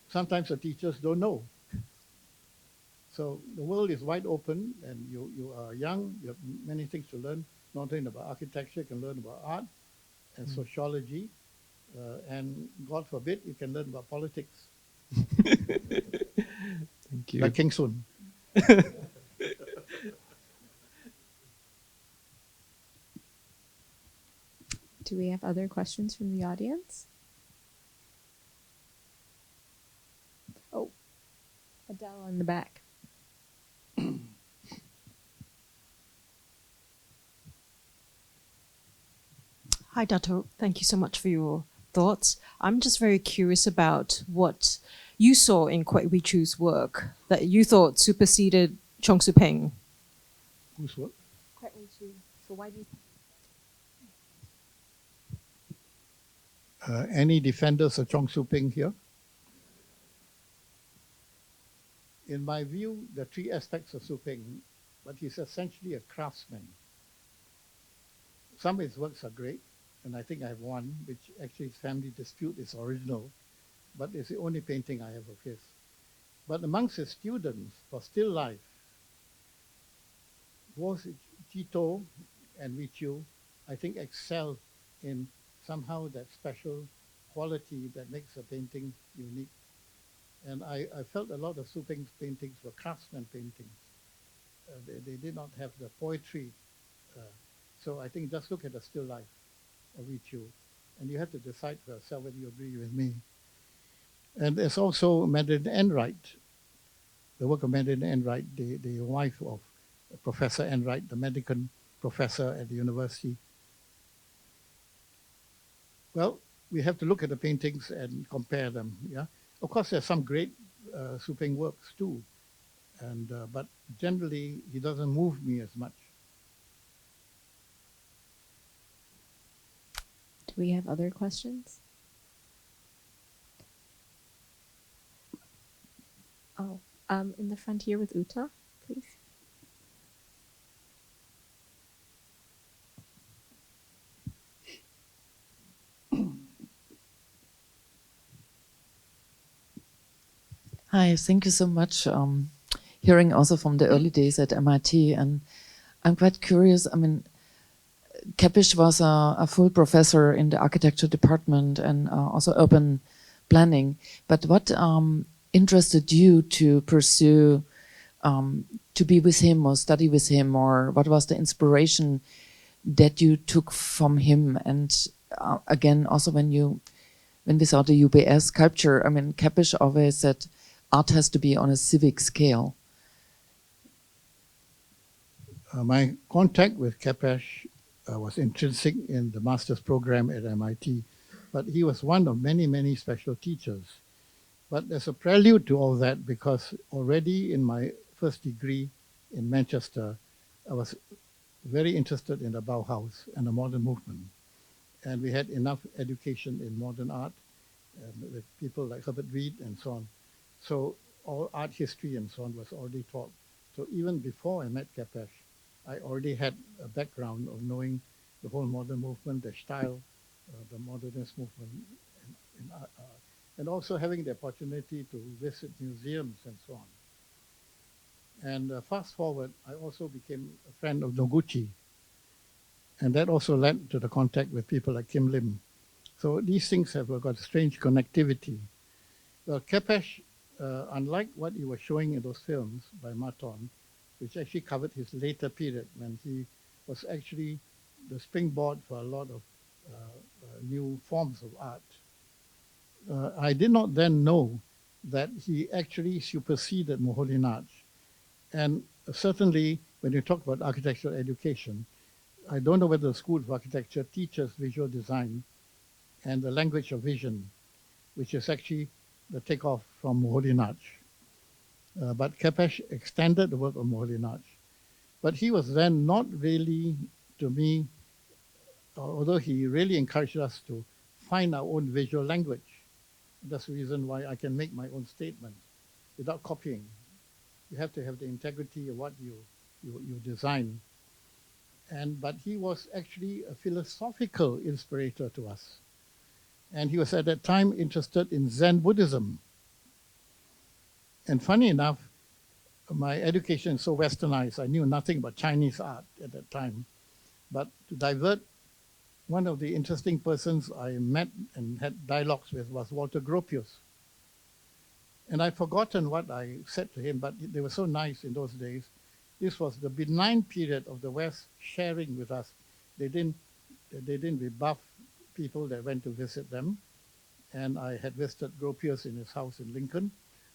Sometimes the teachers don't know. So the world is wide open, and you are young, you have many things to learn, not only about architecture, you can learn about art and sociology, and God forbid, you can learn about politics. Thank you. Like King Sun. Do we have other questions from the audience? Oh, Adele in the back. Hi, Dato. Thank you so much for your thoughts. I'm just very curious about what you saw in Kwek Wee Choo's work that you thought superseded Chong Su Peng. Whose work? Kwek Wee Choo. So why do you? Any defenders of Chong Su Peng here? In my view, there are three aspects of Su Peng, but he's essentially a craftsman. Some of his works are great, and I think I have one, which actually is Family Dispute, is original, but it's the only painting I have of his. But amongst his students, for still life, both Chito and Wee Choo, I think, excel in somehow that special quality that makes a painting unique. And I felt a lot of Su Peng's paintings were craftsman paintings. They did not have the poetry. So I think just look at the still life of Wee Choo, and you have to decide for yourself whether you agree with me. And there's also Madeline Enright, the work of Madeline Enright, the wife of Professor Enright, the medical professor at the university. Well, we have to look at the paintings and compare them. Yeah, of course, there's some great Su Peng works too, and but generally he doesn't move me as much. Do we have other questions? Oh, in the front here with Uta, please. Hi, thank you so much. Hearing also from the early days at MIT, and I'm quite curious. I mean, Kepes was a full professor in the architecture department and also urban planning. But what interested you to pursue to be with him or study with him, or what was the inspiration that you took from him? And again, also when we saw the UBS sculpture, I mean, Kepes always said art has to be on a civic scale. My contact with Kepes was intrinsic in the master's program at MIT, but he was one of many, many special teachers. But as a prelude to all that, because already in my first degree in Manchester, I was very interested in the Bauhaus and the modern movement. And we had enough education in modern art with people like Herbert Reed and so on. So all art history and so on was already taught. So even before I met Kepes, I already had a background of knowing the whole modern movement, the style, the modernist movement, and also having the opportunity to visit museums and so on. And fast forward, I also became a friend of Noguchi. And that also led to the contact with people like Kim Lim. So these things have got a strange connectivity. Well, Kepes, unlike what he was showing in those films by Maton, which actually covered his later period when he was actually the springboard for a lot of new forms of art. I did not then know that he actually superseded Moholy-Nagy. And certainly, when you talk about architectural education, I don't know whether the School of Architecture teaches visual design and the language of vision, which is actually the takeoff from Moholy-Nagy. But Kepes extended the work of Moholy-Nagy. But he was then not really, to me, although he really encouraged us to find our own visual language. That's the reason why I can make my own statements without copying. You have to have the integrity of what you design. But he was actually a philosophical inspirator to us. And he was at that time interested in Zen Buddhism. And funny enough, my education is so westernized, I knew nothing about Chinese art at that time. But to divert, one of the interesting persons I met and had dialogues with was Walter Gropius. And I've forgotten what I said to him, but they were so nice in those days. This was the benign period of the West sharing with us. They didn't rebuff people that went to visit them. And I had visited Gropius in his house in Lincoln.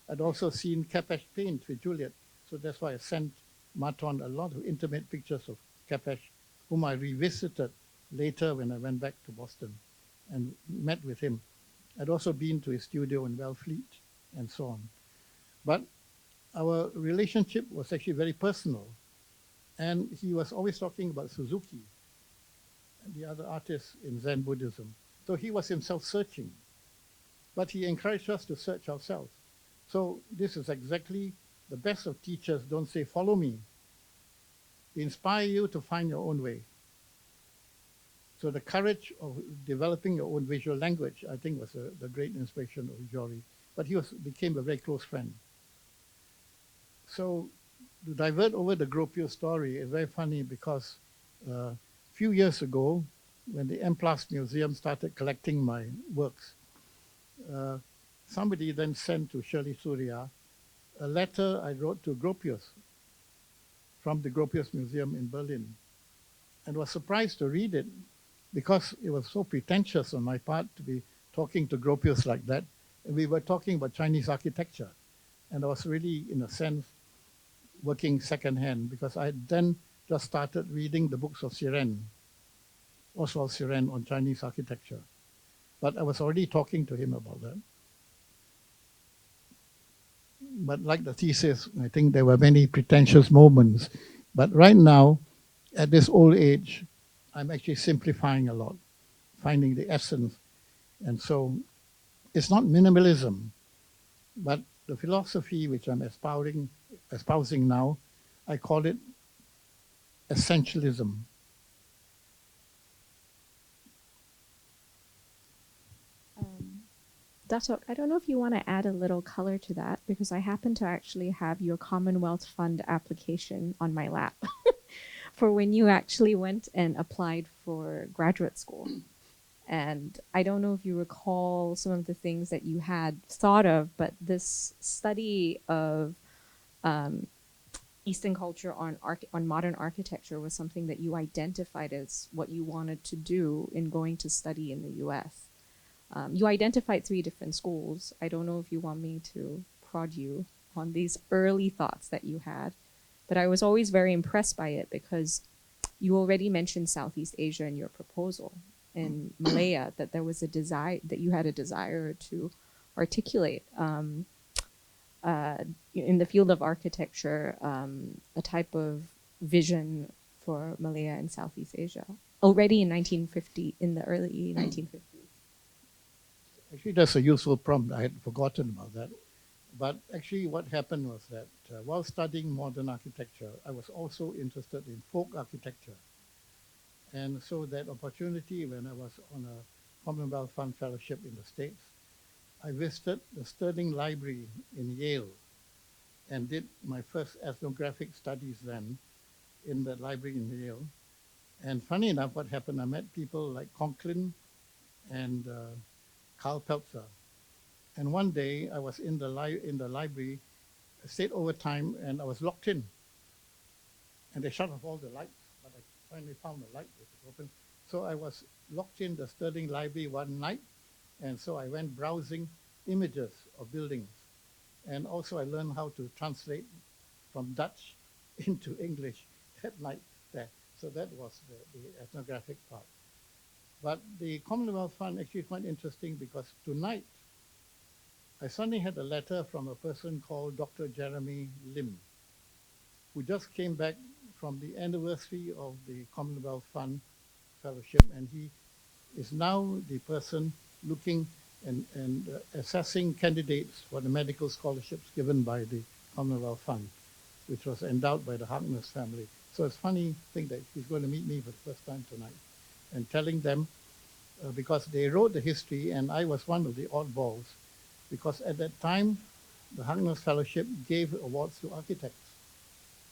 I'd also seen Kepes paint with Juliet. So that's why I sent Maton a lot of intimate pictures of Kepes, whom I revisited later when I went back to Boston and met with him. I'd also been to his studio in Wellfleet and so on. But our relationship was actually very personal. And he was always talking about Suzuki and the other artists in Zen Buddhism. So he was himself searching. But he encouraged us to search ourselves. So this is exactly the best of teachers don't say, follow me. They inspire you to find your own way. So the courage of developing your own visual language, I think, was the great inspiration of György. But he became a very close friend. So to divert over the Gropius story is very funny because a few years ago, when the M+ Museum started collecting my works, somebody then sent to Shirley Surya a letter I wrote to Gropius from the Gropius Museum in Berlin, and was surprised to read it because it was so pretentious on my part to be talking to Gropius like that. And we were talking about Chinese architecture, and I was really, in a sense, working secondhand because I had then just started reading the books of Oswald Siren on Chinese architecture. But I was already talking to him about that. But like the thesis, I think there were many pretentious moments. But right now, at this old age, I'm actually simplifying a lot, finding the essence. And so it's not minimalism, but the philosophy which I'm espousing now, I call it essentialism. Datuk, I don't know if you want to add a little color to that, because I happen to actually have your Commonwealth Fund application on my lap for when you actually went and applied for graduate school. And I don't know if you recall some of the things that you had thought of, but this study of Eastern culture on modern architecture was something that you identified as what you wanted to do in going to study in the U.S. You identified 3 different schools. I don't know if you want me to prod you on these early thoughts that you had, but I was always very impressed by it because you already mentioned Southeast Asia in your proposal, and Malaya, that there was a desire, that you had a desire to articulate in the field of architecture a type of vision for Malaya and Southeast Asia already in 1950, in the early 1950s. Actually, that's a useful prompt. I had forgotten about that. But actually, what happened was that while studying modern architecture, I was also interested in folk architecture. And so that opportunity, when I was on a Commonwealth Fund Fellowship in the States, I visited the Sterling Library in Yale and did my first ethnographic studies then in the library in Yale. And funny enough, what happened, I met people like Conklin and Karl Peltzer. And one day I was in the library, I stayed over time, and I was locked in. And they shut off all the lights, but I finally found the light which was open. So I was locked in the Sterling Library one night, and so I went browsing images of buildings. And also I learned how to translate from Dutch into English that night there. So that was the ethnographic part. But the Commonwealth Fund actually is quite interesting because tonight I suddenly had a letter from a person called Dr. Jeremy Lim, who just came back from the anniversary of the Commonwealth Fund Fellowship, and he is now the person looking and assessing candidates for the medical scholarships given by the Commonwealth Fund, which was endowed by the Harkness family. So it's a funny thing that he's going to meet me for the first time tonight and telling them, because they wrote the history and I was one of the oddballs, because at that time, the Harkness Fellowship gave awards to architects,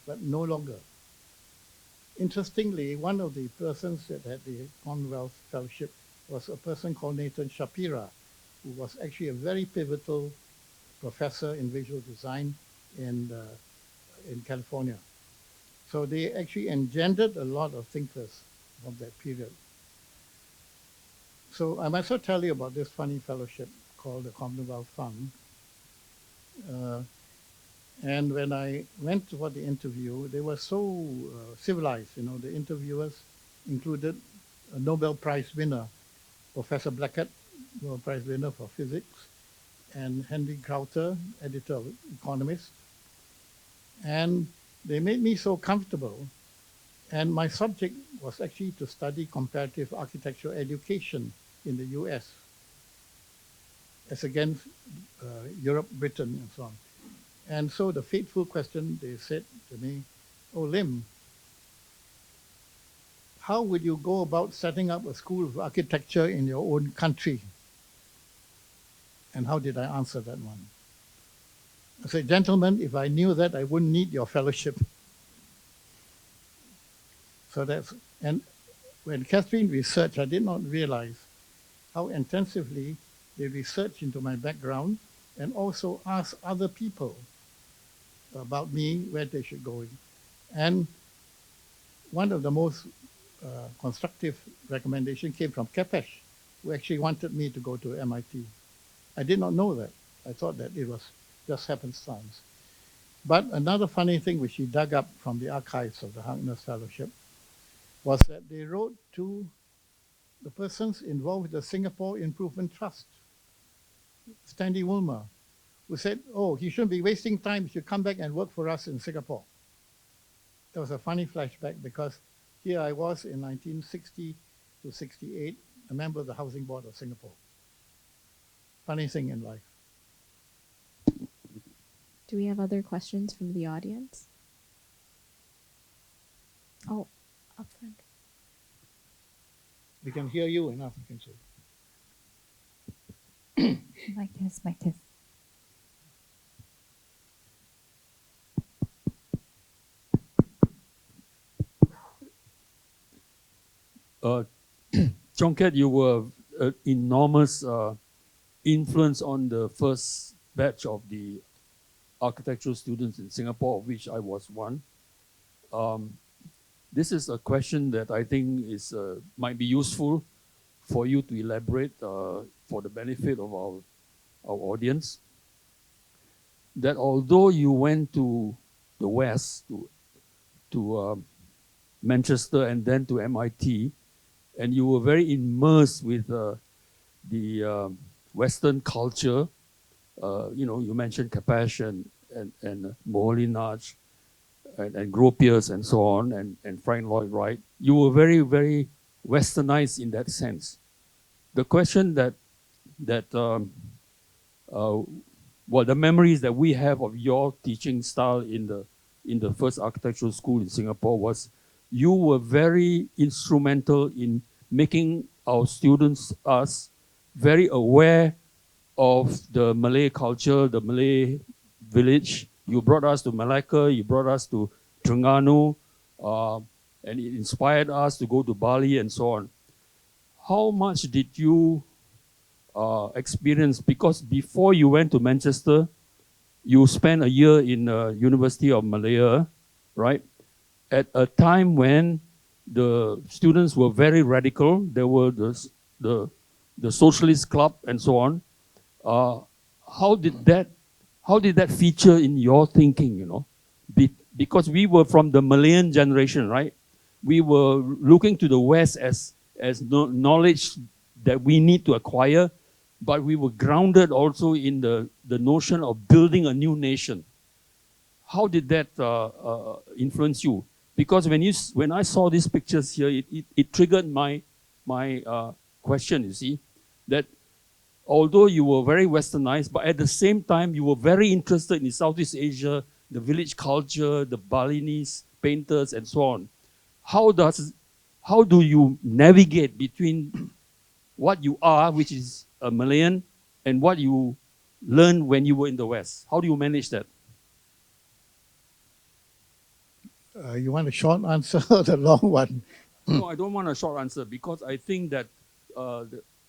but no longer. Interestingly, one of the persons that had the Commonwealth Fellowship was a person called Nathan Shapira, who was actually a very pivotal professor in visual design in California. So they actually engendered a lot of thinkers from that period. So I might as well tell you about this funny fellowship called the Commonwealth Fund. And when I went for the interview, they were so civilized. You know, the interviewers included a Nobel Prize winner, Professor Blackett, Nobel Prize winner for physics, and Henry Crowther, editor of Economist. And they made me so comfortable. And my subject was actually to study comparative architectural education in the US as against Europe, Britain, and so on. And so the fateful question, they said to me, "Oh, Lim, how would you go about setting up a school of architecture in your own country?" And how did I answer that one? I said, "Gentlemen, if I knew that, I wouldn't need your fellowship." So that's, and when Catherine researched, I did not realize how intensively they researched into my background and also asked other people about me, where they should go. And one of the most constructive recommendations came from Kepes, who actually wanted me to go to MIT. I did not know that. I thought that it was just happenstance. But another funny thing which he dug up from the archives of the Harkness Fellowship was that they wrote to the persons involved with the Singapore Improvement Trust, Stanley Woolmer, who said, "Oh, he shouldn't be wasting time, he should come back and work for us in Singapore." That was a funny flashback because here I was in 1960 to 68, a member of the Housing Board of Singapore. Funny thing in life. Do we have other questions from the audience? Oh, up front. We can hear you enough, you can say. Mic test, mic test. Chong Keat, you were enormous influence on the first batch of the architectural students in Singapore, of which I was one. This is a question that I think might be useful for you to elaborate for the benefit of our audience. That although you went to the West, to Manchester and then to MIT, and you were very immersed with the Western culture. You mentioned Kepes and Moholy-Nagy and Gropius and so on, and Frank Lloyd Wright. You were very, very Westernized in that sense. The question the memories that we have of your teaching style in the first architectural school in Singapore was you were very instrumental in making our students, us, very aware of the Malay culture, the Malay village. You brought us to Malacca, you brought us to Terengganu, and it inspired us to go to Bali and so on. How much did you experience? Because before you went to Manchester, you spent a year in University of Malaya, right? At a time when the students were very radical. There were the socialist club and so on. How did that feature in your thinking? Because we were from the Malayan generation, right? We were looking to the West as knowledge that we need to acquire, but we were grounded also in the notion of building a new nation. How did that influence you? Because when I saw these pictures here, it triggered my question, you see, that although you were very westernized, but at the same time, you were very interested in Southeast Asia, the village culture, the Balinese painters, and so on. How do you navigate between what you are, which is a Malayan, and what you learned when you were in the West? How do you manage that? You want a short answer or the long one? No, I don't want a short answer, because I think that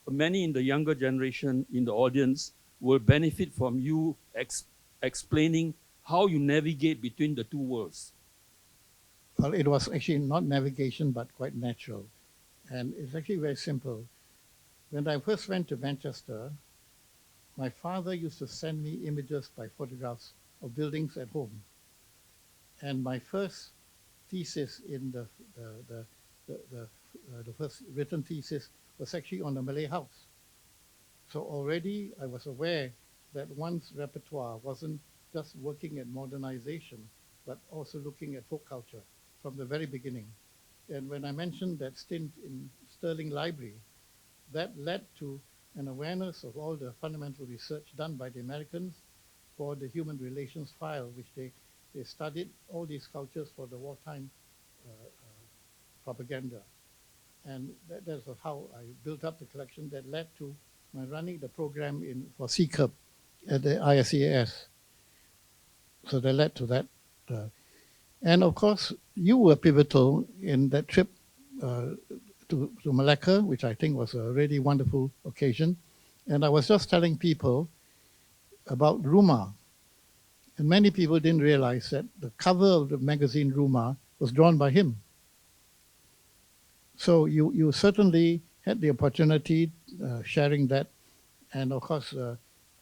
many in the younger generation in the audience will benefit from you explaining how you navigate between the two worlds. Well, it was actually not navigation, but quite natural. And it's actually very simple. When I first went to Manchester, my father used to send me images by photographs of buildings at home. And my first thesis in the first written thesis was actually on the Malay house. So already I was aware that one's repertoire wasn't just working at modernization, but also looking at folk culture from the very beginning. And when I mentioned that stint in Sterling Library, that led to an awareness of all the fundamental research done by the Americans for the human relations file, which they studied all these cultures for the wartime propaganda. And that's how I built up the collection that led to my running the program for CCURB at the ISEAS. So that led to that. And of course, you were pivotal in that trip to Malacca, which I think was a really wonderful occasion. And I was just telling people about Rumah. And many people didn't realize that the cover of the magazine Rumah was drawn by him. So you certainly had the opportunity sharing that. And of course,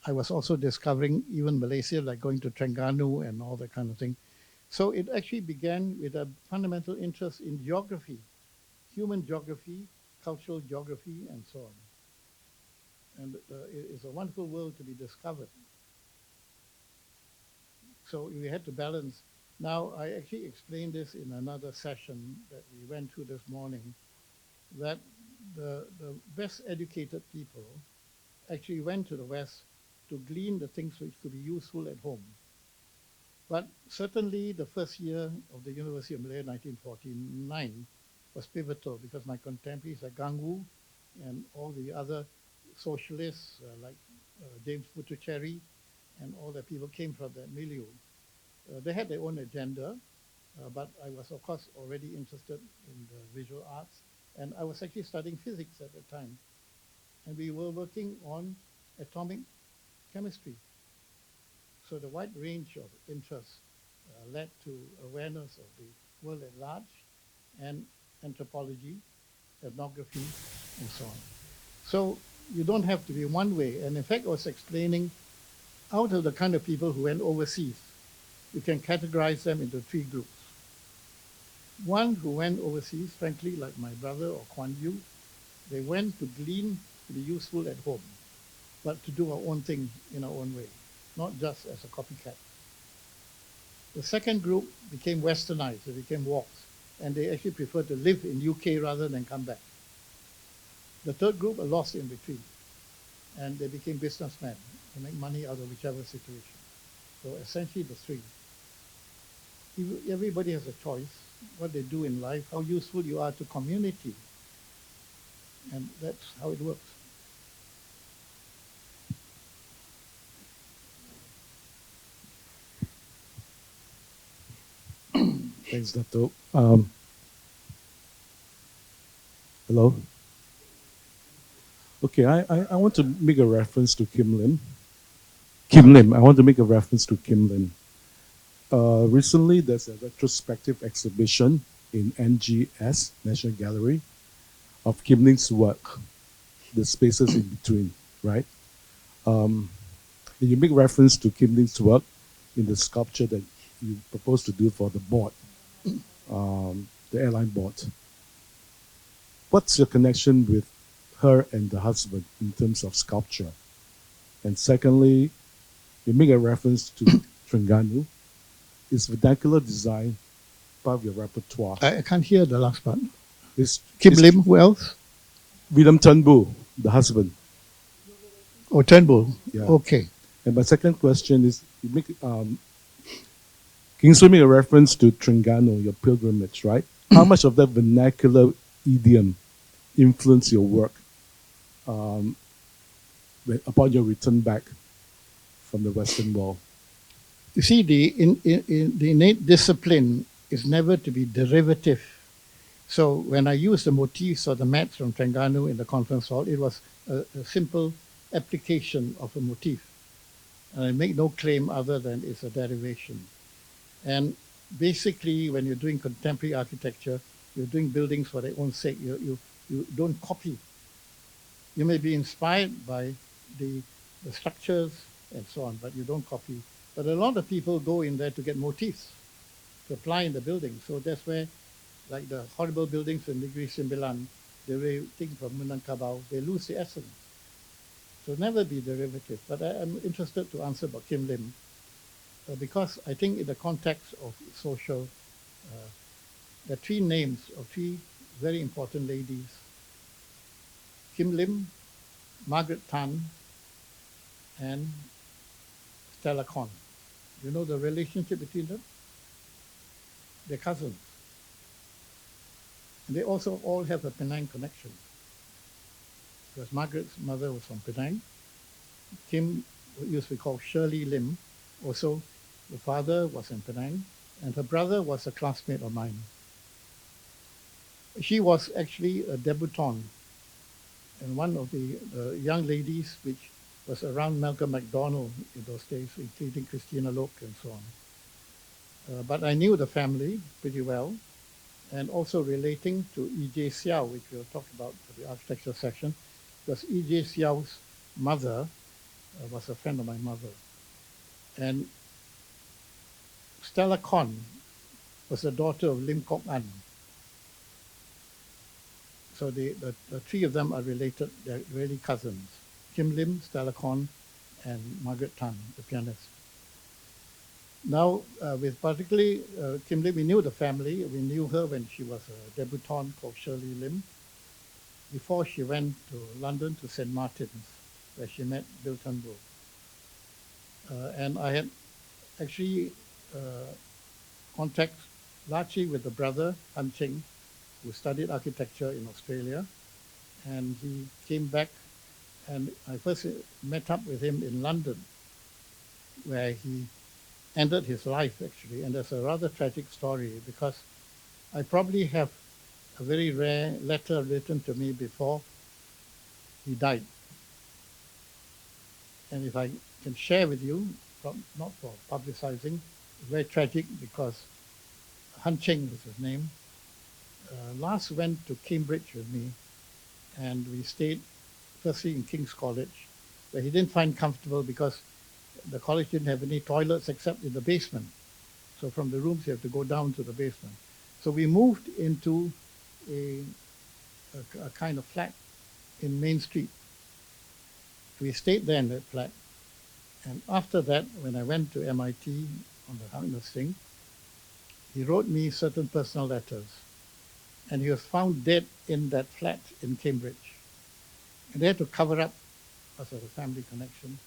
I was also discovering even Malaysia, like going to Terengganu and all that kind of thing. So it actually began with a fundamental interest in geography, human geography, cultural geography, and so on. And it's a wonderful world to be discovered. So we had to balance. Now, I actually explained this in another session that we went through this morning, that the best educated people actually went to the West to glean the things which could be useful at home. But certainly the first year of the University of Malaya, 1949, was pivotal because my contemporaries like Gang Wu and all the other socialists like James Putucherry and all the people came from that milieu. They had their own agenda, but I was, of course, already interested in the visual arts. And I was actually studying physics at the time. And we were working on atomic chemistry. So the wide range of interests led to awareness of the world at large and anthropology, ethnography, and so on. So you don't have to be one way. And in fact, I was explaining out of the kind of people who went overseas, you can categorize them into three groups. One who went overseas, frankly, like my brother or Kuan Yu, they went to glean to be useful at home, but to do our own thing in our own way, not just as a copycat. The second group became westernized, they became woks, and they actually preferred to live in UK rather than come back. The third group are lost in between, and they became businessmen to make money out of whichever situation. So essentially the three. Everybody has a choice, what they do in life, how useful you are to community. And that's how it works. Thanks, Dato. Hello? Okay, I want to make a reference to Kim Lim. I want to make a reference to Kim Lim. Recently, there's a retrospective exhibition in NGS, National Gallery, of Kim Lim's work, the spaces in between, right? And you make reference to Kim Lim's work in the sculpture that you propose to do for the board, the airline board. What's your connection with her and the husband in terms of sculpture? And secondly, you make a reference to Terengganu. Is vernacular design part of your repertoire? I can't hear the last part. Is Kim Lim, who else? William Turnbull, the husband. Oh, Turnbull. Yeah. Okay. And my second question is, you make, can you still make a reference to Terengganu, your pilgrimage, right? How much of that vernacular idiom influenced your work upon your return back from the Western world? You see, the innate discipline is never to be derivative. So when I used the motifs or the mats from Terengganu in the conference hall, it was a simple application of a motif. And I make no claim other than it's a derivation. And basically, when you're doing contemporary architecture, you're doing buildings for their own sake. You don't copy. You may be inspired by the structures and so on, but you don't copy. But a lot of people go in there to get motifs to apply in the building. So that's where, like the horrible buildings in Negeri Sembilan, the way things from Minangkabau, they lose the essence. So never be derivative. But I'm interested to answer about Kim Lim, because I think in the context of social, the three names of three very important ladies, Kim Lim, Margaret Tan, and Stella Kon. You know the relationship between them? They're cousins. And they also all have a Penang connection. Because Margaret's mother was from Penang. Kim, what used to be called Seri Lim, also the father was in Penang, and her brother was a classmate of mine. She was actually a debutante, and one of the young ladies which was around Malcolm MacDonald in those days, including Christina Lok and so on. But I knew the family pretty well, and also relating to E.J. Xiao, which we'll talk about for the architecture section, because E.J. Xiao's mother was a friend of my mother. And Stella Kon was the daughter of Lim Kok An. So the three of them are related, they're really cousins. Kim Lim, Stella Kon, and Margaret Tan, the pianist. Now, with particularly Kim Lim, we knew the family. We knew her when she was a debutante called Seri Lim, before she went to London to St. Martin's, where she met Bill Turnbull. And I had actually contact largely with the brother, Han Cheng, who studied architecture in Australia. And he came back, and I first met up with him in London, where he ended his life, actually. And there's a rather tragic story, because I probably have a very rare letter written to me before he died. And if I can share with you not for publicizing. Very tragic because Han Cheng was his name. Last went to Cambridge with me, and we stayed firstly in King's College, where he didn't find comfortable because the college didn't have any toilets except in the basement. So from the rooms you have to go down to the basement. So we moved into a kind of flat in Main Street. We stayed there in that flat. And after that, when I went to MIT on the Harkness thing, he wrote me certain personal letters. And he was found dead in that flat in Cambridge. And they had to cover up, because of the family connection,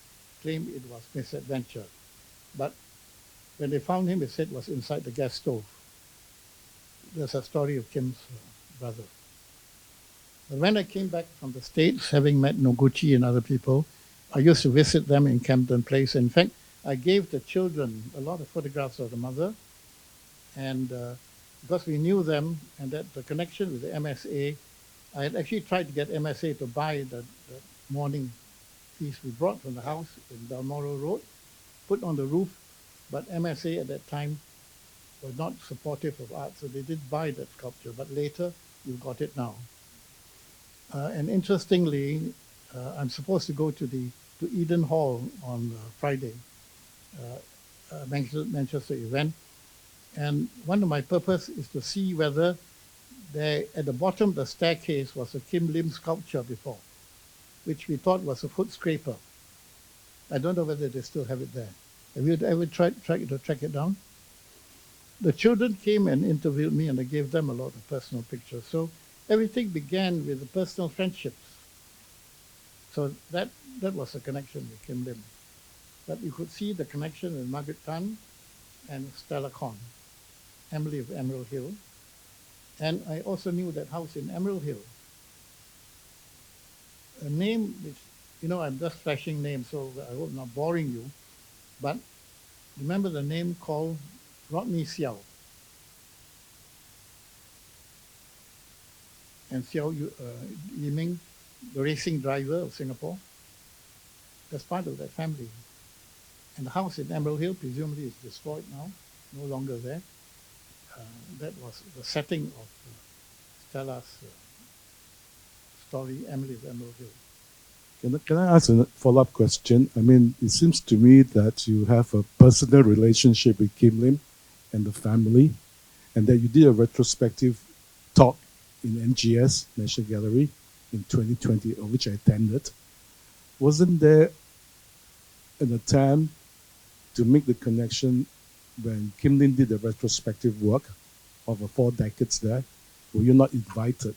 claim it was misadventure. But when they found him, they said it was inside the gas stove. There's a story of Kim's brother. But when I came back from the States, having met Noguchi and other people, I used to visit them in Camden Place. In fact, I gave the children a lot of photographs of the mother. And because we knew them and that the connection with the MSA, I had actually tried to get MSA to buy the mourning piece we brought from the house in Balmoral Road, put on the roof, but MSA at that time were not supportive of art, so they did buy that sculpture, but later you've got it now. And interestingly, I'm supposed to go to Eden Hall on Friday, Manchester event. And one of my purpose is to see whether there, at the bottom of the staircase was a Kim Lim sculpture before, which we thought was a foot scraper. I don't know whether they still have it there. Have you ever tried to track it down? The children came and interviewed me, and I gave them a lot of personal pictures. So everything began with the personal friendships. So that was a connection with Kim Lim. But you could see the connection with Margaret Tan and Stella Kon, Emily of Emerald Hill. And I also knew that house in Emerald Hill. A name which, I'm just flashing names, so I hope I'm not boring you. But remember the name called Rodney Xiao. And Xiao Yiming, the racing driver of Singapore, that's part of that family. And the house in Emerald Hill presumably is destroyed now, no longer there. That was the setting of Stella's story, Emily of Emerald Hill. Can I ask a follow-up question? I mean, it seems to me that you have a personal relationship with Kim Lim and the family, and that you did a retrospective talk in NGS, National Gallery, in 2020, of which I attended. Wasn't there an attempt to make the connection when Kim Lim did the retrospective work of 4 decades there? Were you not invited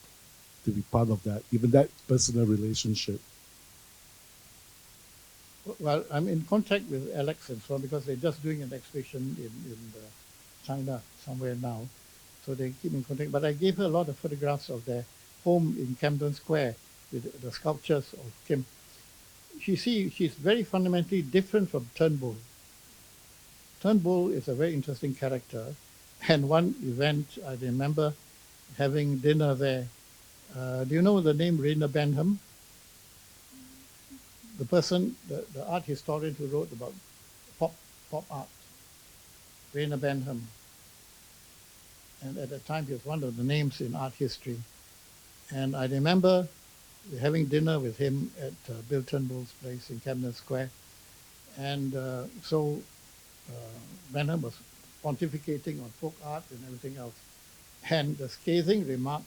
to be part of that, given that personal relationship? Well, I'm in contact with Alex and so on because they're just doing an exhibition in China somewhere now. So they keep in contact. But I gave her a lot of photographs of their home in Camden Square with the sculptures of Kim. She's very fundamentally different from Turnbull. Turnbull is a very interesting character. And one event, I remember having dinner there. Do you know the name Rainer Benham? The person, the art historian who wrote about pop art, Rainer Benham. And at the time, he was one of the names in art history. And I remember having dinner with him at Bill Turnbull's place in Camden Square. And so Benham was pontificating on folk art and everything else. And the scathing remark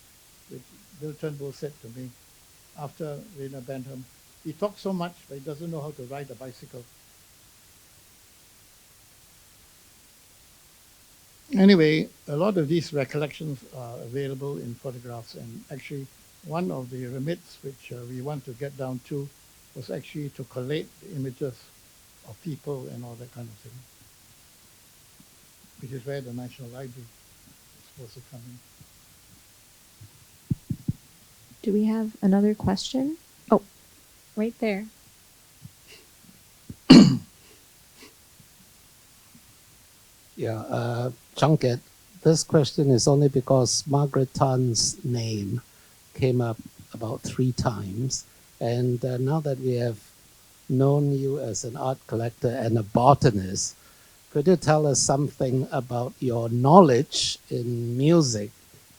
which Bill Turnbull said to me after Rainer Benham, he talks so much, but he doesn't know how to ride a bicycle. Anyway, a lot of these recollections are available in photographs, and actually one of the remits which we want to get down to was actually to collate the images of people and all that kind of thing, which is where the National Library is supposed to come in. Do we have another question? Oh, right there. Yeah, Chong Keat, this question is only because Margaret Tan's name came up about 3 times. And now that we have known you as an art collector and a botanist. Could you tell us something about your knowledge in music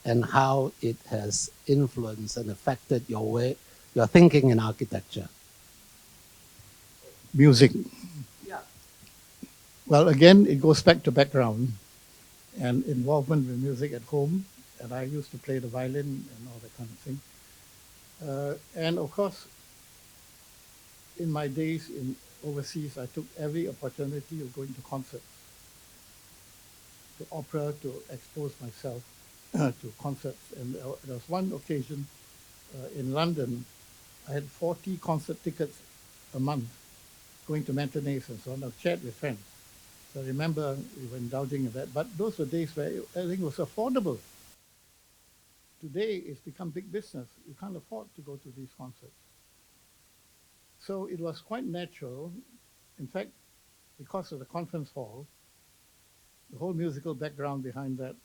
and how it has influenced and affected your thinking in architecture? Music. Yeah. Well, again, it goes back to background and involvement with music at home. And I used to play the violin and all that kind of thing. And of course, in my days in overseas, I took every opportunity of going to concerts, to opera, to expose myself to concerts. And there was one occasion in London, I had 40 concert tickets a month, going to matinees and so on. I've shared with friends. So I remember we were indulging in that. But those were days where everything was affordable. Today, it's become big business. You can't afford to go to these concerts. So it was quite natural. In fact, because of the conference hall, the whole musical background behind that,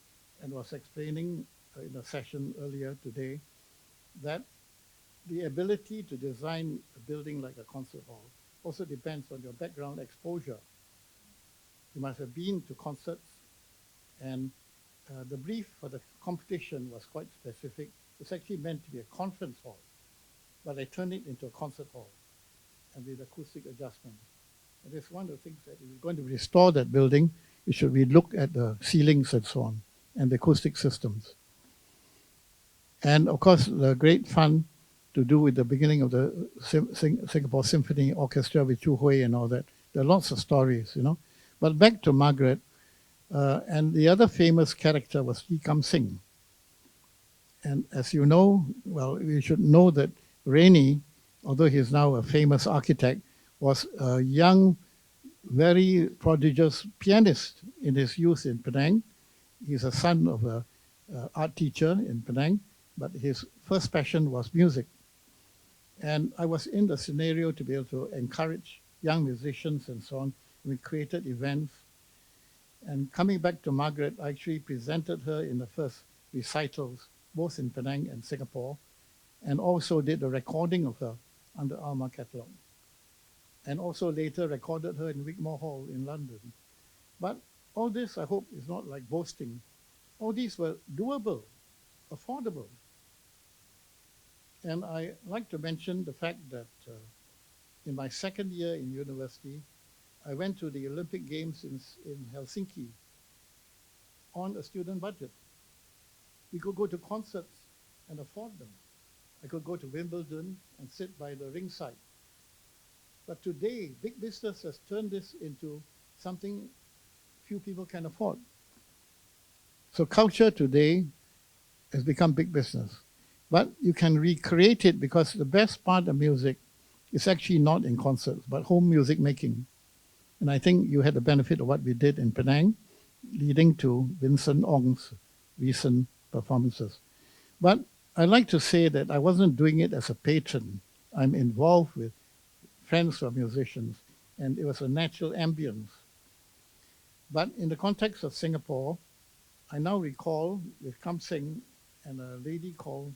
and was explaining in a session earlier today, that the ability to design a building like a concert hall also depends on your background exposure. You must have been to concerts, and the brief for the competition was quite specific. It's actually meant to be a conference hall, but I turned it into a concert hall and with acoustic adjustment. And it's one of the things that if you're going to restore that building, you should relook at the ceilings and so on, and the acoustic systems. And of course, the great fun to do with the beginning of the Singapore Symphony Orchestra with Chu Hui and all that. There are lots of stories, you know. But back to Margaret, and the other famous character was Lee Kam Sing. And as you know, well, you should know that Rainey, although he is now a famous architect, was a young, very prodigious pianist in his youth in Penang. He's a son of an art teacher in Penang, but his first passion was music. And I was in the scenario to be able to encourage young musicians and so on. We created events. And coming back to Margaret, I actually presented her in the first recitals, both in Penang and Singapore, and also did a recording of her under Alma Catalog. And also later recorded her in Wigmore Hall in London. But all this, I hope, is not like boasting. All these were doable, affordable. And I like to mention the fact that in my second year in university, I went to the Olympic Games in Helsinki on a student budget. We could go to concerts and afford them. I could go to Wimbledon and sit by the ringside. But today, big business has turned this into something few people can afford. So culture today has become big business. But you can recreate it because the best part of music is actually not in concerts, but home music making. And I think you had the benefit of what we did in Penang, leading to Vincent Ong's recent performances. But I like to say that I wasn't doing it as a patron. I'm involved with friends who are musicians, and it was a natural ambience. But in the context of Singapore, I now recall with Kam Sing and a lady called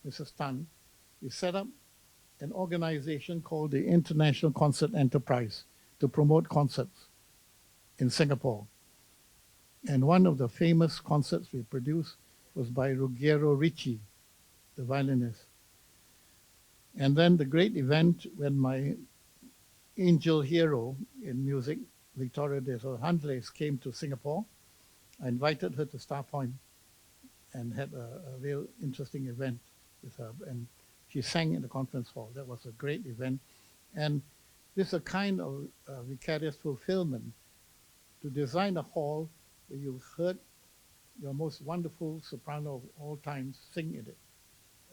Mrs. Tan, we set up an organization called the International Concert Enterprise to promote concerts in Singapore. And one of the famous concerts we produced was by Ruggiero Ricci, the violinist. And then the great event when my angel hero in music, Victoria de Handles, came to Singapore. I invited her to Star Point and had a real interesting event with her. And she sang in the conference hall. That was a great event. And this is a kind of vicarious fulfillment to design a hall where you've heard your most wonderful soprano of all times sing in it.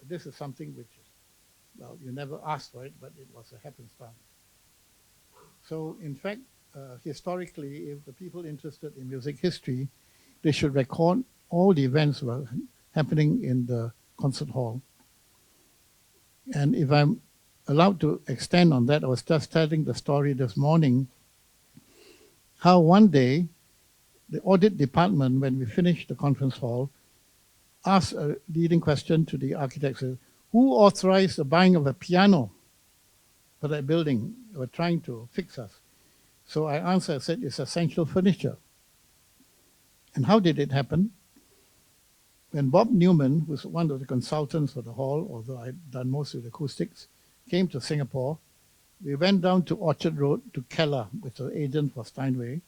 This is something which is, well, you never asked for it, but it was a happenstance. So in fact, historically, if the people interested in music history, they should record all the events that were happening in the concert hall. And if I'm allowed to extend on that, I was just telling the story this morning, how one day, the audit department, when we finished the conference hall, asked a leading question to the architects, who authorized the buying of a piano? for that building. They were trying to fix us. So I answered, I said, it's essential furniture. And how did it happen? When Bob Newman, who's one of the consultants for the hall, although I'd done most of the acoustics, came to Singapore, we went down to Orchard Road to Keller with the agent for Steinway.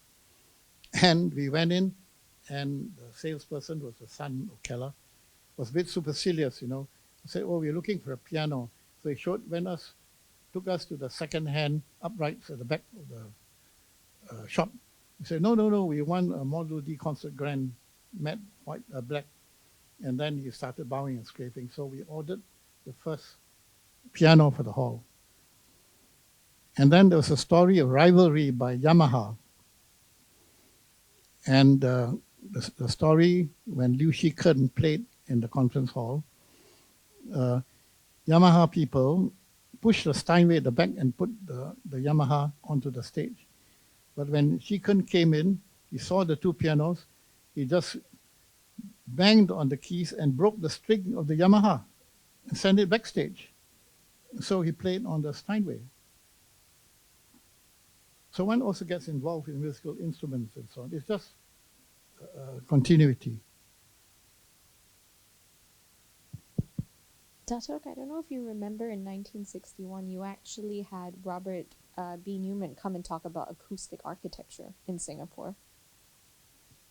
And we went in, and the salesperson was the son of Keller, was a bit supercilious, you know. I said, oh, we're looking for a piano. So he took us to the second-hand uprights at the back of the shop. He said, no, we want a Model D Concert Grand, matte white, black. And then he started bowing and scraping. So we ordered the first piano for the hall. And then there was a story of rivalry by Yamaha. And the story, when Liu Shiken played in the conference hall, Yamaha people pushed the Steinway at the back and put the Yamaha onto the stage. But when Shiken came in, he saw the two pianos, he just banged on the keys and broke the string of the Yamaha and sent it backstage. So he played on the Steinway. So one also gets involved in musical instruments and so on. It's just continuity. Datuk, I don't know if you remember in 1961, you actually had Robert B. Newman come and talk about acoustic architecture in Singapore.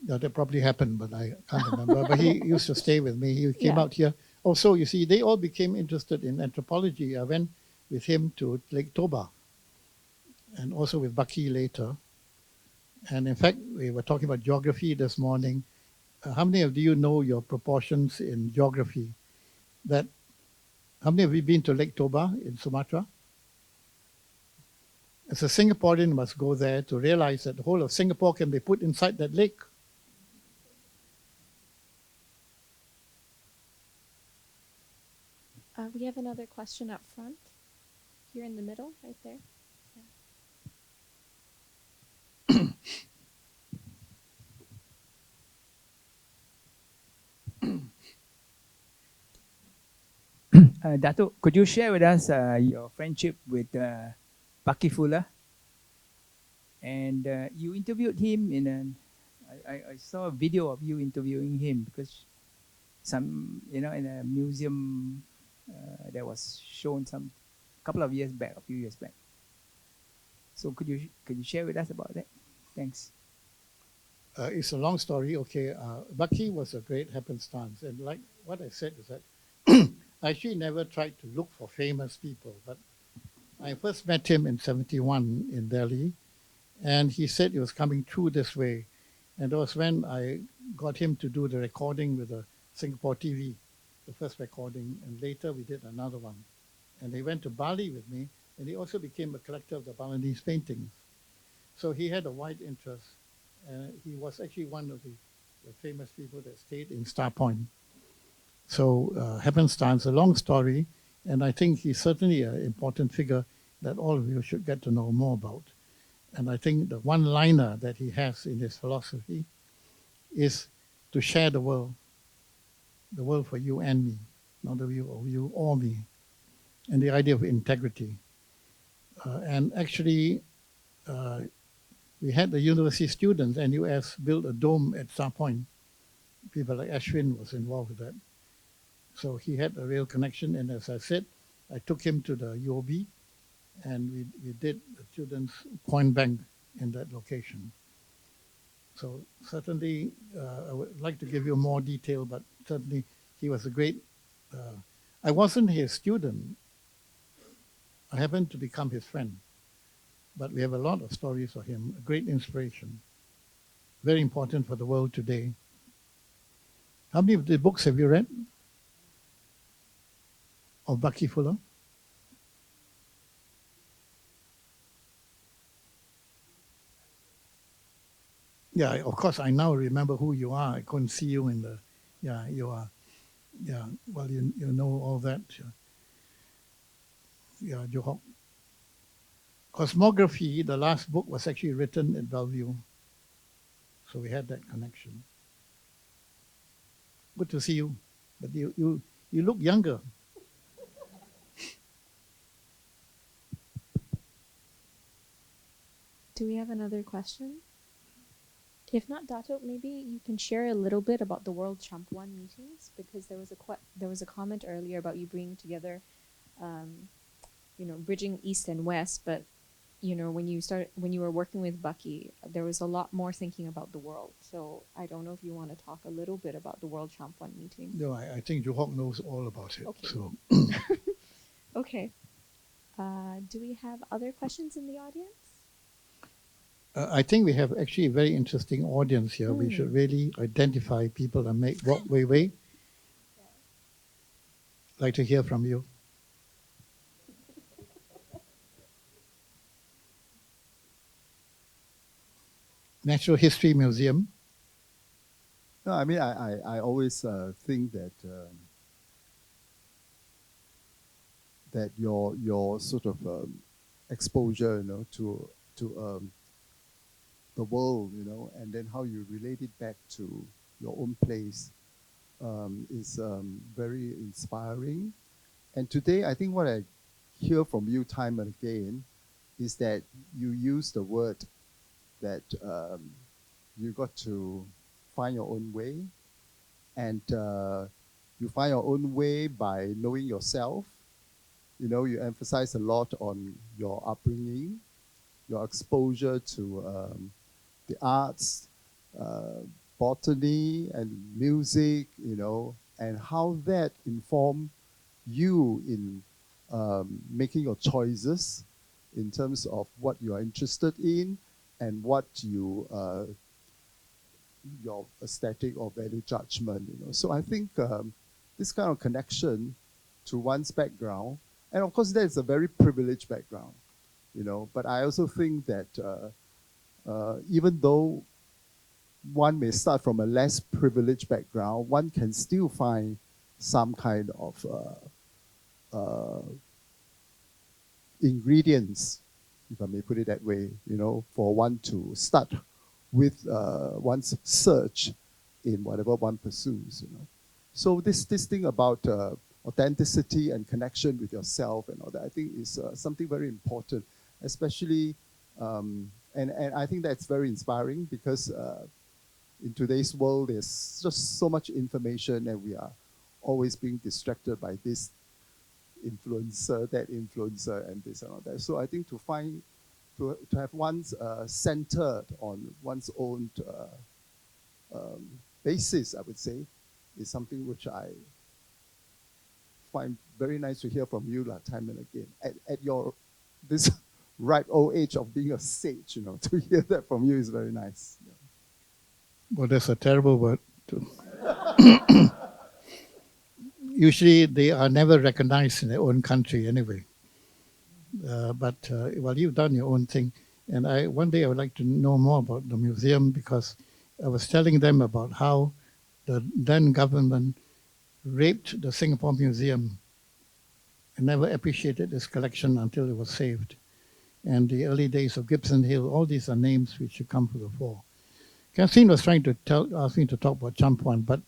Yeah, that probably happened, but I can't remember. But he used to stay with me. He came Yeah. out here. Also, you see, they all became interested in anthropology. I went with him to Lake Toba, and also with Baki later. And in fact, we were talking about geography this morning. How many of you know your proportions in geography? How many of you been to Lake Toba in Sumatra? As a Singaporean, must go there to realize that the whole of Singapore can be put inside that lake. We have another question up front, here in the middle, right there. Datuk, could you share with us your friendship with Baki Fuller? And you interviewed him I saw a video of you interviewing him because in a museum that was shown a few years back. So could you share with us about that? Thanks. It's a long story. Okay, Baki was a great happenstance. And like what I said is that I actually never tried to look for famous people, but I first met him in 1971 in Delhi, and he said he was coming through this way. And that was when I got him to do the recording with the Singapore TV, the first recording, and later we did another one. And he went to Bali with me, and he also became a collector of the Balinese paintings. So he had a wide interest, and he was actually one of the famous people that stayed in Star Point. So happenstance, a long story, and I think he's certainly an important figure that all of you should get to know more about. And I think the one-liner that he has in his philosophy is to share the world for you and me, not the view of you or me, and the idea of integrity. And actually, we had the university students, NUS, build a dome at Star Point. People like Ashwin was involved with that. So he had a real connection, and as I said, I took him to the UOB, and we did the students' coin bank in that location. So certainly, I would like to give you more detail, but certainly he was a great, I wasn't his student. I happened to become his friend. But we have a lot of stories of him, a great inspiration, very important for the world today. How many of the books have you read of Baki Fuller? Yeah, of course, I now remember who you are. I couldn't see you in the, yeah, you are, yeah, well, you know all that. Yeah, Johok. Cosmography, the last book, was actually written at Bellevue. So we had that connection. Good to see you. But you look younger. Do we have another question? If not, Dato, maybe you can share a little bit about the World Champ One meetings, because there was a comment earlier about you bringing together, bridging East and West. But when you were working with Bucky, there was a lot more thinking about the world. So I don't know if you want to talk a little bit about the World Champ One meeting. No, I think Johok knows all about it. Okay. So Okay. Do we have other questions in the audience? I think we have actually a very interesting audience here. We should really identify people and make walk way. Like to hear from you. Natural History Museum. No, I mean, I always think that that your sort of exposure, to the world, and then how you relate it back to your own place is very inspiring. And today, I think what I hear from you time and again is that you use the word that you got to find your own way, and you find your own way by knowing yourself. You emphasize a lot on your upbringing, your exposure to the arts, botany and music, and how that inform you in making your choices in terms of what you are interested in and what your aesthetic or value judgment. So I think this kind of connection to one's background, and of course that's a very privileged background, but I also think that even though one may start from a less privileged background, one can still find some kind of ingredients, if I may put it that way, for one to start with one's search in whatever one pursues. So this thing about authenticity and connection with yourself and all that, I think is something very important, especially, and I think that's very inspiring because in today's world, there's just so much information and we are always being distracted by this influencer, that influencer, and this and all that. So I think to have one's centered on one's own basis, I would say, is something which I find very nice to hear from you time and again. At your this ripe old age of being a sage, to hear that from you is very nice. Well, that's a terrible word. Usually they are never recognized in their own country anyway. But you've done your own thing. And one day I would like to know more about the museum, because I was telling them about how the then government raped the Singapore Museum and never appreciated this collection until it was saved. And the early days of Gibson Hill, all these are names which should come to the fore. Kathleen was trying to ask me to talk about Champuan, but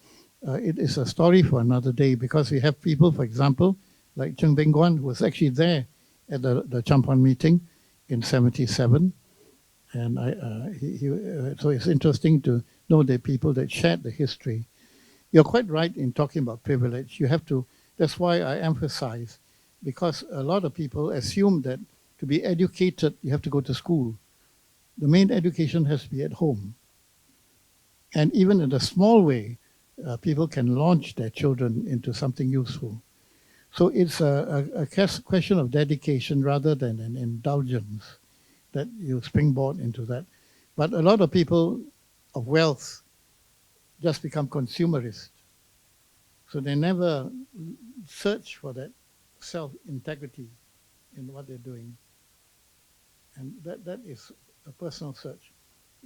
it is a story for another day, because we have people, for example, like Cheng Beng Guan, who was actually there at the Champuan meeting in '77. And so it's interesting to know the people that shared the history. You're quite right in talking about privilege. You have to, that's why I emphasize, because a lot of people assume that to be educated, you have to go to school. The main education has to be at home. And even in a small way, people can launch their children into something useful. So it's a question of dedication rather than an indulgence that you springboard into that. But a lot of people of wealth just become consumerist. So they never search for that self-integrity in what they're doing. And that is a personal search.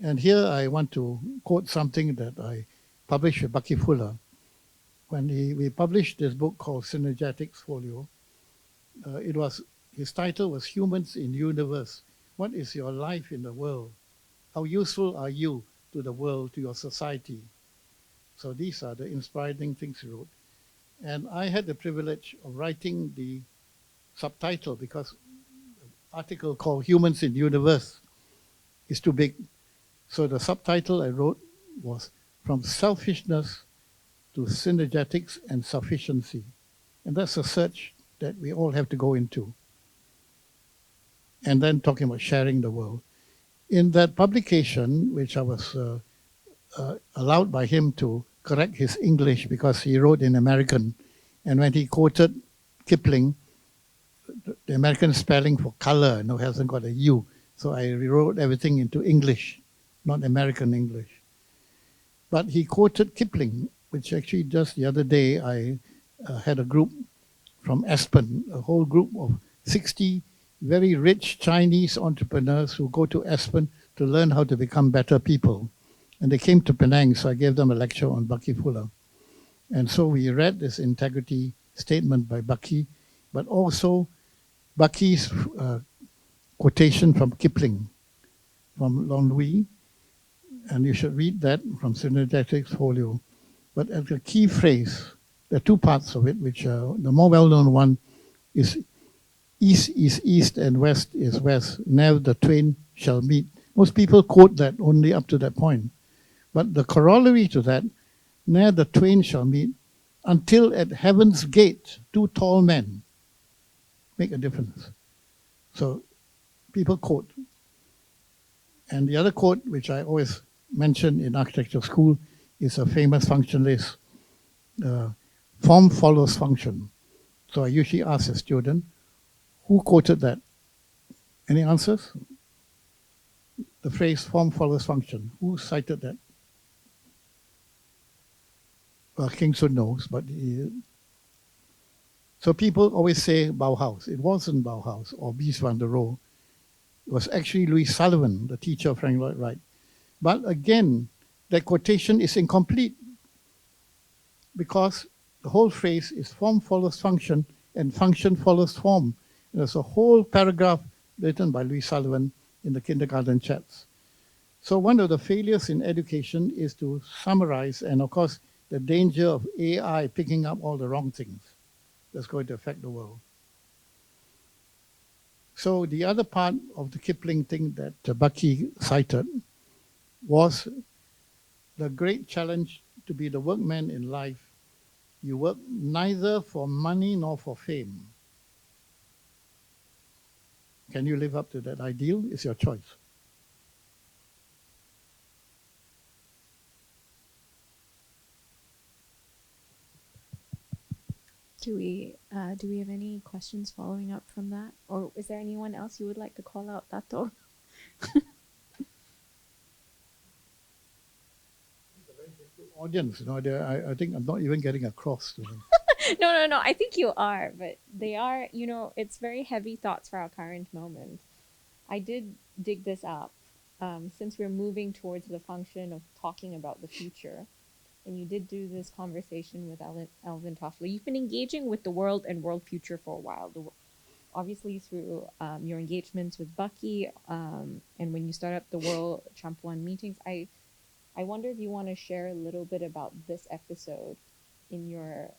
And here I want to quote something that I published with Bucky Fuller. When we published this book called Synergetics Folio, his title was Humans in Universe. What is your life in the world? How useful are you to the world, to your society? So these are the inspiring things he wrote. And I had the privilege of writing the subtitle, because the article called Humans in Universe is too big. So the subtitle I wrote was From Selfishness to Synergetics and Sufficiency. And that's a search that we all have to go into. And then talking about sharing the world. In that publication, which I was allowed by him to correct his English because he wrote in American, and when he quoted Kipling, the American spelling for color, hasn't got a U. So I rewrote everything into English, not American English. But he quoted Kipling, which actually just the other day I had a group from Aspen, a whole group of 60 very rich Chinese entrepreneurs who go to Aspen to learn how to become better people. And they came to Penang, so I gave them a lecture on Bucky Fuller. And so we read this integrity statement by Bucky, but also Bucky's quotation from Kipling, from Long Louis, and you should read that from Synergetics Folio. But as a key phrase, there are two parts of it, which the more well-known one is east is east and west is west, never the twain shall meet. Most people quote that only up to that point. But the corollary to that, ne'er the twain shall meet, until at heaven's gate, two tall men make a difference. So people quote. And the other quote, which I always mention in architecture school, is a famous functionalist, form follows function. So I usually ask a student, who quoted that? Any answers? The phrase form follows function. Who cited that? Well, Kingswood knows, but so people always say Bauhaus. It wasn't Bauhaus or Mies van der Rohe. It was actually Louis Sullivan, the teacher of Frank Lloyd Wright. But again, that quotation is incomplete because the whole phrase is form follows function and function follows form. And there's a whole paragraph written by Louis Sullivan in the kindergarten chats. So one of the failures in education is to summarize, and of course, the danger of AI picking up all the wrong things that's going to affect the world. So the other part of the Kipling thing that Bucky cited was the great challenge to be the workman in life. You work neither for money nor for fame. Can you live up to that ideal? It's your choice. Do we have any questions following up from that? Or is there anyone else you would like to call out, Dato? Audience, I think I'm not even getting across to them. No. I think you are, but they are, it's very heavy thoughts for our current moment. I did dig this up since we're moving towards the function of talking about the future. And you did do this conversation with Alvin Toffler. You've been engaging with the world and world future for a while. Obviously through your engagements with Bucky and when you start up the World Trump One meetings. I wonder if you want to share a little bit about this episode in your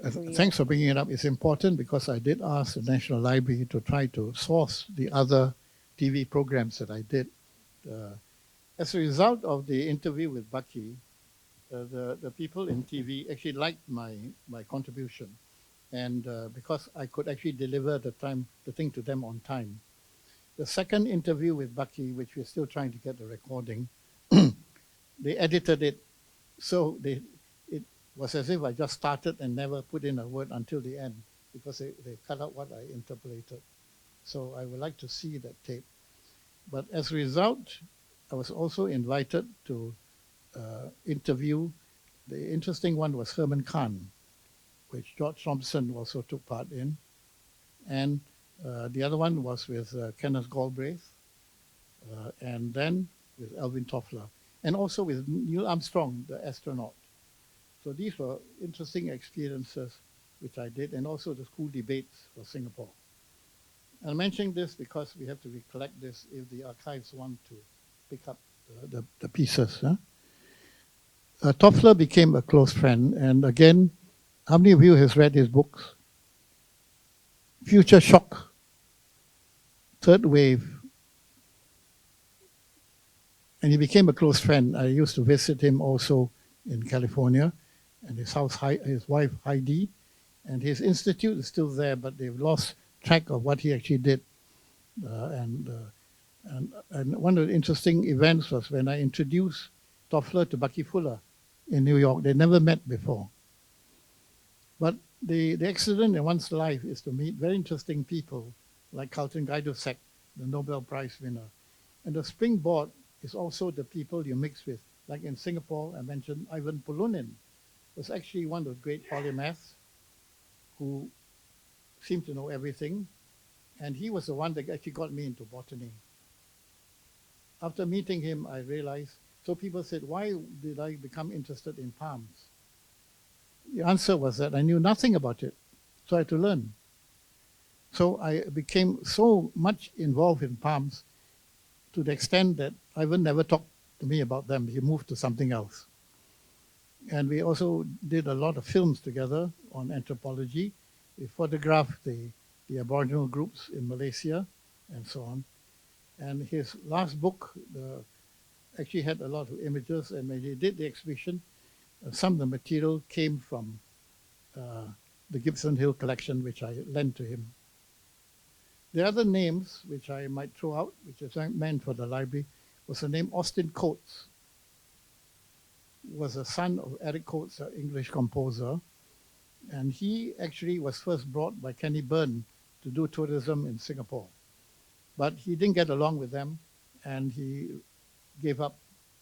career. Thanks for bringing it up. It's important because I did ask the National Library to try to source the other TV programs that I did. As a result of the interview with Bucky, the people in TV actually liked my contribution, and because I could actually deliver the thing to them on time. The second interview with Bucky, which we're still trying to get the recording, they edited it, so it was as if I just started and never put in a word until the end, because they cut out what I interpolated. So I would like to see that tape. But as a result, I was also invited to interview. The interesting one was Herman Kahn, which George Thompson also took part in. And the other one was with Kenneth Galbraith, and then with Alvin Toffler, and also with Neil Armstrong, the astronaut. So these were interesting experiences which I did, and also the school debates for Singapore. I'm mentioning this because we have to recollect this if the archives want to pick up the pieces. Huh? Toffler became a close friend, and again, how many of you has read his books? Future Shock, Third Wave, And he became a close friend. I used to visit him also in California, and his wife Heidi, and his institute is still there, but they've lost track of what he actually did. And one of the interesting events was when I introduced Toffler to Bucky Fuller in New York. They never met before. But the accident in one's life is to meet very interesting people like Carlton Gaidusek, the Nobel Prize winner. And the springboard is also the people you mix with. Like in Singapore, I mentioned Ivan Polunin was actually one of the great polymaths who seemed to know everything. And he was the one that actually got me into botany. After meeting him, I realized, so people said, why did I become interested in palms? The answer was that I knew nothing about it, so I had to learn. So I became so much involved in palms to the extent that Ivan never talked to me about them. He moved to something else. And we also did a lot of films together on anthropology. We photographed the Aboriginal groups in Malaysia and so on. And his last book actually had a lot of images, and when he did the exhibition, some of the material came from the Gibson Hill collection, which I lent to him. The other names, which I might throw out, which is meant for the library, was the name Austin Coates, was a son of Eric Coates, an English composer. And he actually was first brought by Kenny Byrne to do tourism in Singapore. But he didn't get along with them, and he gave up.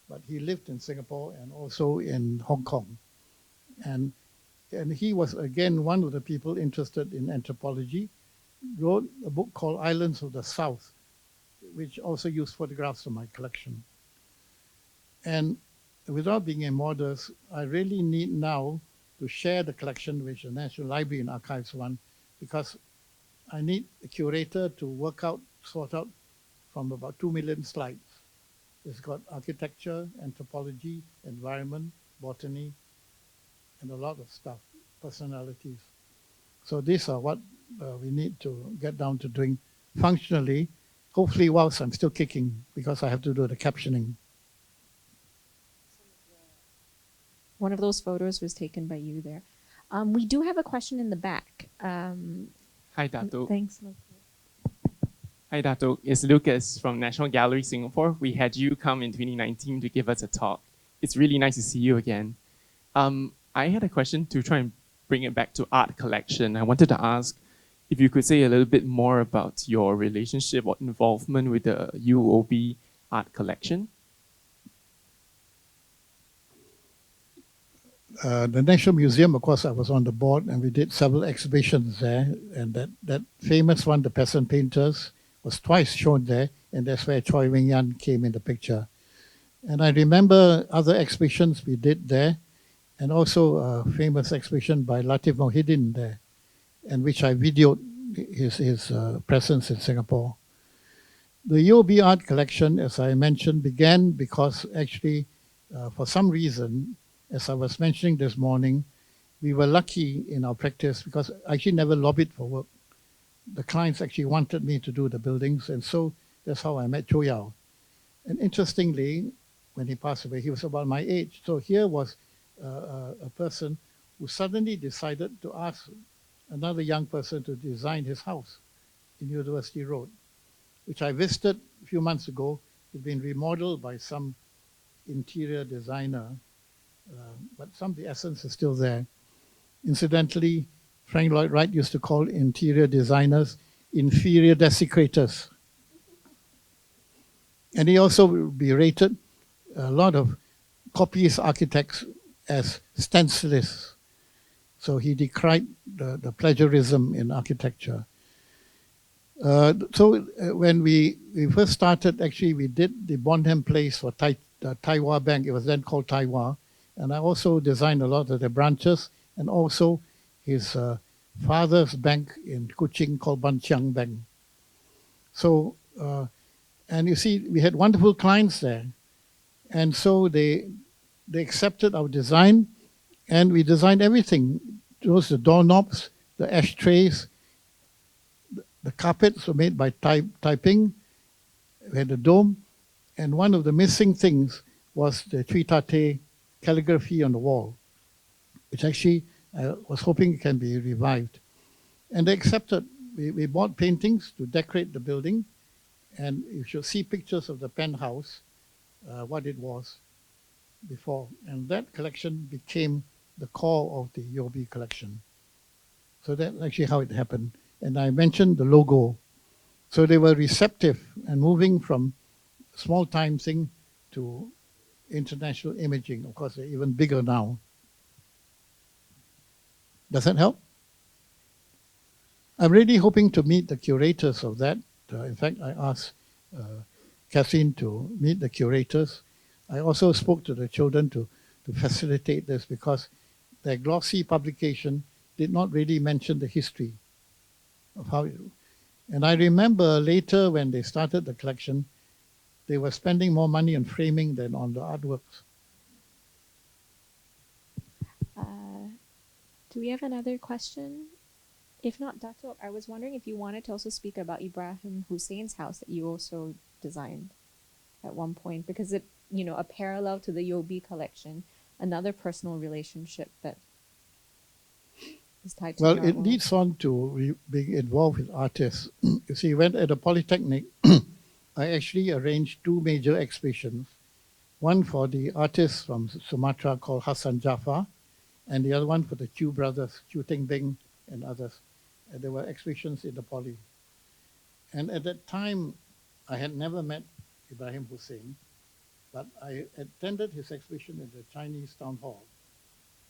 But he lived in Singapore and also in Hong Kong. And he was, again, one of the people interested in anthropology, wrote a book called Islands of the South, which also used photographs from my collection. And without being immodest, I really need now to share the collection with the National Library and Archives one, because I need a curator to sort out from about 2 million slides. It's got architecture, anthropology, environment, botany, and a lot of stuff, personalities. So these are what we need to get down to doing functionally, hopefully whilst I'm still kicking, because I have to do the captioning. One of those photos was taken by you there. We do have a question in the back. Hi, Datuk. Thanks. Hi, Datuk. It's Lucas from National Gallery Singapore. We had you come in 2019 to give us a talk. It's really nice to see you again. I had a question to try and bring it back to art collection. I wanted to ask if you could say a little bit more about your relationship or involvement with the UOB Art Collection. The National Museum, of course, I was on the board, and we did several exhibitions there. And that famous one, The Peasant Painters, was twice shown there, and that's where Choi Wing Yan came in the picture. And I remember other exhibitions we did there, and also a famous exhibition by Latif Mohidin there, and which I videoed his presence in Singapore. The UOB Art Collection, as I mentioned, began because actually, for some reason, as I was mentioning this morning, we were lucky in our practice because I actually never lobbied for work. The clients actually wanted me to do the buildings, and so that's how I met Cho Yao. And interestingly, when he passed away, he was about my age. So here was a person who suddenly decided to ask another young person to design his house in University Road, which I visited a few months ago. It's been remodeled by some interior designer, but some of the essence is still there. Incidentally, Frank Lloyd Wright used to call interior designers inferior desecrators. And he also berated a lot of copyist architects as stencilists. So he decried the plagiarism in architecture. When we first started, actually, we did the Bonham Place for Taiwan Bank. It was then called Taiwan. And I also designed a lot of the branches, and also his father's bank in Kuching called Ban Chiang Bank. So, and you see, we had wonderful clients there. And so they accepted our design, and we designed everything. Those the doorknobs, the ashtrays, the carpets were made by typing. We had the dome, And one of the missing things was the Tritate calligraphy on the wall, which actually I was hoping can be revived. And they accepted. We bought paintings to decorate the building, and you should see pictures of the penthouse, what it was before. And that collection became the core of the UOB collection. So that's actually how it happened. And I mentioned the logo. So they were receptive and moving from small time thing to international imaging. Of course, they're even bigger now. Does that help? I'm really hoping to meet the curators of that. In fact, I asked Catherine to meet the curators. I also spoke to the children to facilitate this because their glossy publication did not really mention the history of how it. And I remember later when they started the collection, they were spending more money on framing than on the artworks. Do we have another question? If not, Datuk, I was wondering if you wanted to also speak about Ibrahim Hussein's house that you also designed at one point, because it, you know, a parallel to the UOB collection, another personal relationship that is tied to. Well, it leads on to being involved with artists. You see, when at the Polytechnic, I actually arranged two major exhibitions, one for the artists from Sumatra called Hassan Jafar, and the other one for the Chu brothers, Chu Ting Bing and others. And there were exhibitions in the Poly. And at that time, I had never met Ibrahim Hussein, but I attended his exhibition in the Chinese town hall.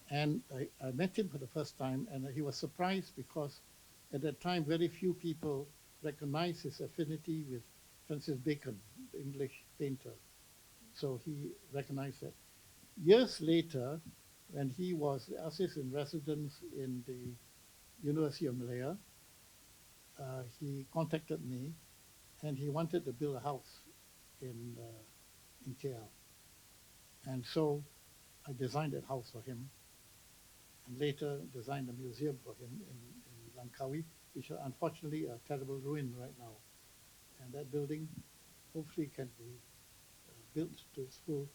And I met him for the first time, and he was surprised because at that time, very few people recognized his affinity with Francis Bacon, the English painter. So he recognized that. Years later, when he was the artist in residence in the University of Malaya, he contacted me, and he wanted to build a house in KL. And so I designed that house for him, and later designed a museum for him in Langkawi, which is unfortunately a terrible ruin right now. And that building hopefully can be built to its full.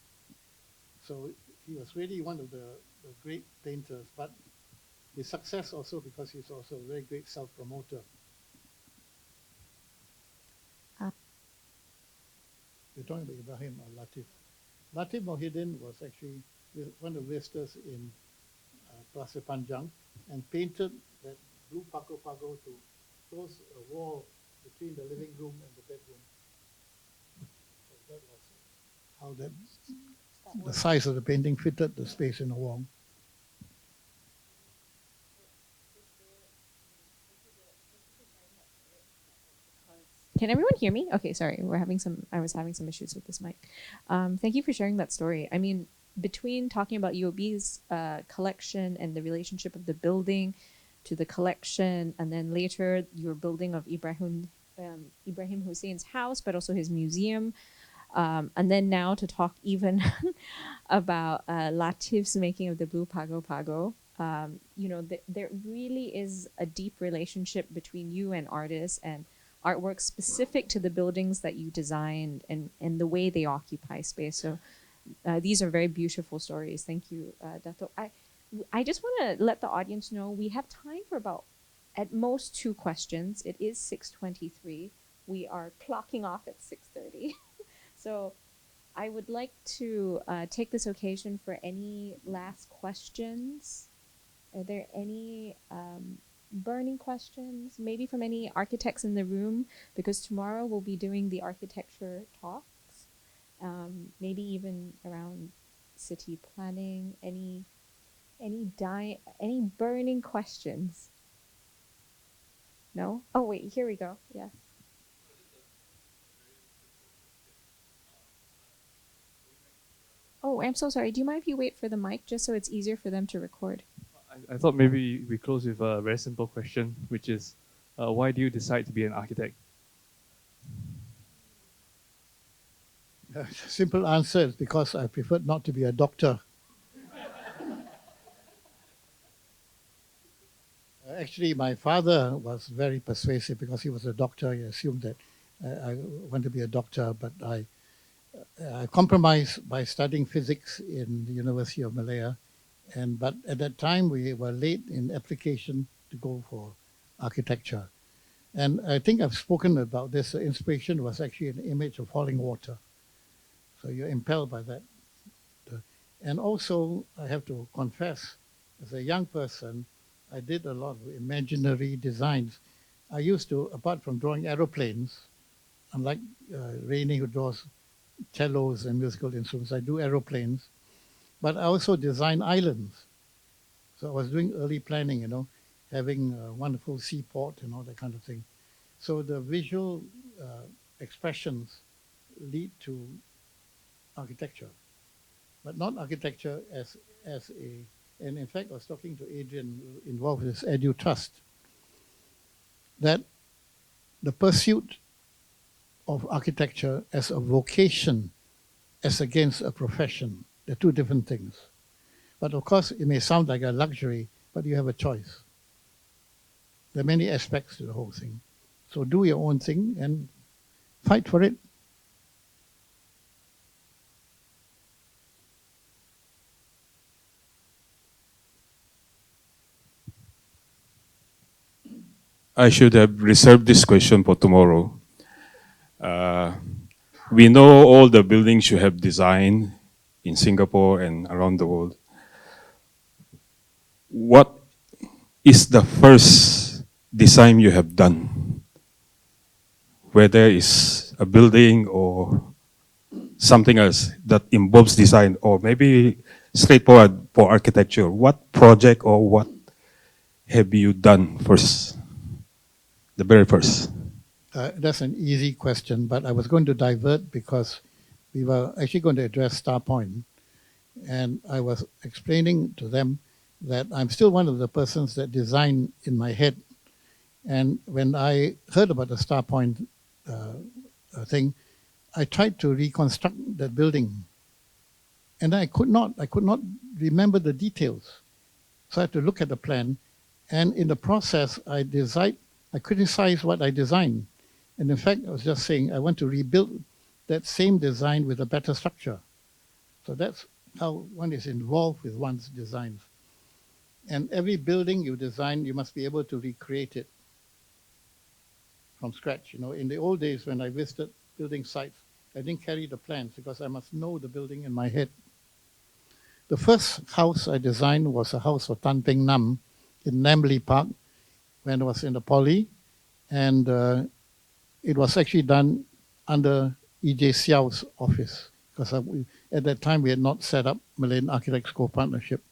So he was really one of the great painters, but his success also because he's also a very great self-promoter. You're talking about Ibrahim or Latif. Latif Mohidin was actually one of the visitors in Pasir Panjang and painted that blue pago to close a wall between the living room and the bedroom. So that was how the size of the painting fitted the space in the wall. Can everyone hear me? Okay, sorry. I was having some issues with this mic. Thank you for sharing that story. I mean, between talking about UOB's collection and the relationship of the building to the collection, and then later your building of Ibrahim Hussein's house, but also his museum, and then now to talk even about Latif's making of the blue pago. You know, there really is a deep relationship between you and artists and artwork specific to the buildings that you designed and the way they occupy space. So these are very beautiful stories. Thank you, Dato. I just want to let the audience know we have time for about at most 2 questions. It is 6:23. We are clocking off at 6:30. So I would like to take this occasion for any last questions. Are there any burning questions, maybe from any architects in the room, because tomorrow we'll be doing the architecture talks, maybe even around city planning. Any burning questions? No? Oh wait, here we go. Yes. Oh, I'm so sorry. Do you mind if you wait for the mic just so it's easier for them to record? I thought maybe we close with a very simple question, which is, why do you decide to be an architect? Simple answer is because I preferred not to be a doctor. Actually, my father was very persuasive because he was a doctor. He assumed that I want to be a doctor, but I I compromised by studying physics in the University of Malaya, but at that time we were late in application to go for architecture. And I think I've spoken about this. The inspiration was actually an image of falling water. So you're impelled by that. And also, I have to confess, as a young person, I did a lot of imaginary designs. I used to, apart from drawing aeroplanes, unlike Rainey who draws cellos and musical instruments, I do aeroplanes, but I also design islands. So I was doing early planning, having a wonderful seaport and all that kind of thing. So the visual expressions lead to architecture, but not architecture as a, and in fact, I was talking to Adrian involved with this Edu Trust, that the pursuit of architecture as a vocation as against a profession, they're two different things. But of course, it may sound like a luxury, but you have a choice. There are many aspects to the whole thing. So do your own thing and fight for it. I should have reserved this question for tomorrow. We know all the buildings you have designed in Singapore and around the world. What is the first design you have done? Whether it's a building or something else that involves design, or maybe straightforward for architecture. What project or what have you done first? The very first. That's an easy question, but I was going to divert because we were actually going to address Star Point. And I was explaining to them that I'm still one of the persons that design in my head. And when I heard about the Star Point thing, I tried to reconstruct that building. And I could not remember the details. So I had to look at the plan. And in the process, I criticized what I designed. And in fact, I was just saying, I want to rebuild that same design with a better structure. So that's how one is involved with one's designs. And every building you design, you must be able to recreate it from scratch. In the old days when I visited building sites, I didn't carry the plans because I must know the building in my head. The first house I designed was a house for Tan Peng Nam in Namly Park when I was in the Poly. And it was actually done under E.J. Xiao's office because at that time we had not set up Malayan Architects Co-Partnership.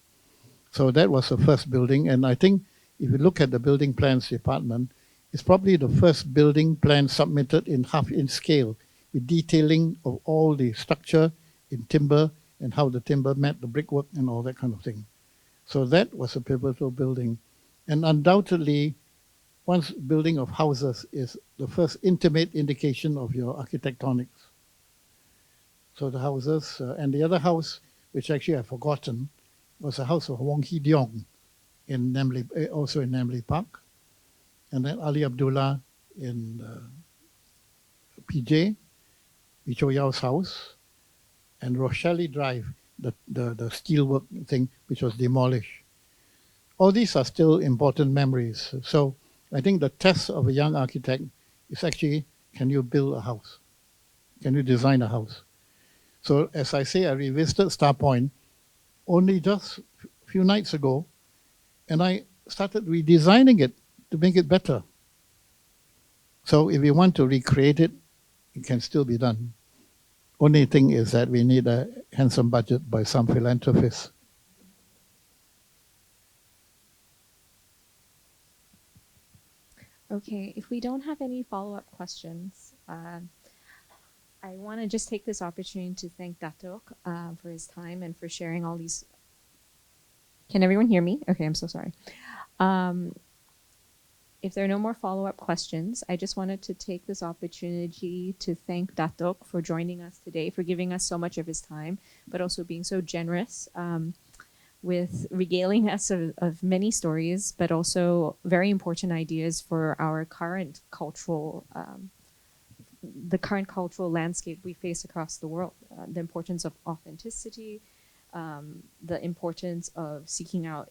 So that was the first building. And I think if you look at the building plans department, it's probably the first building plan submitted in half-inch scale with detailing of all the structure in timber and how the timber met the brickwork and all that kind of thing. So that was a pivotal building. And undoubtedly, one's building of houses is the first intimate indication of your architectonics. So the houses, and the other house, which actually I've forgotten, was a house of Wong Hee Leong in also in Namly Park. And then Ali Abdullah in PJ, Wicho Yao's house, and Rochelle Drive, the steelwork thing, which was demolished. All these are still important memories. So I think the test of a young architect is actually, can you build a house? Can you design a house? So as I say, I revisited Star Point only just a few nights ago, and I started redesigning it to make it better. So if you want to recreate it, it can still be done. Only thing is that we need a handsome budget by some philanthropists. Okay, if we don't have any follow-up questions, I want to just take this opportunity to thank Datuk for his time and for sharing all these. Can everyone hear me? Okay, I'm so sorry. If there are no more follow-up questions, I just wanted to take this opportunity to thank Datuk for joining us today, for giving us so much of his time, but also being so generous with regaling us of many stories, but also very important ideas for our current cultural the current cultural landscape we face across the world, the importance of authenticity, the importance of seeking out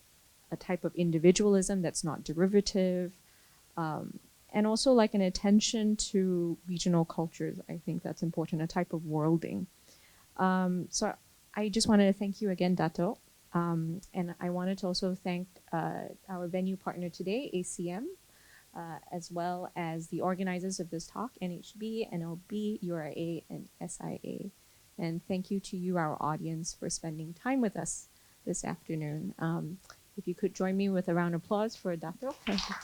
a type of individualism that's not derivative, and also like an attention to regional cultures. I think that's important, a type of worlding. So I just wanted to thank you again, Dato. And I wanted to also thank our venue partner today, ACM, as well as the organizers of this talk, NHB, NLB, URA, and SIA. And thank you to you, our audience, for spending time with us this afternoon. If you could join me with a round of applause for Dato. Thank you.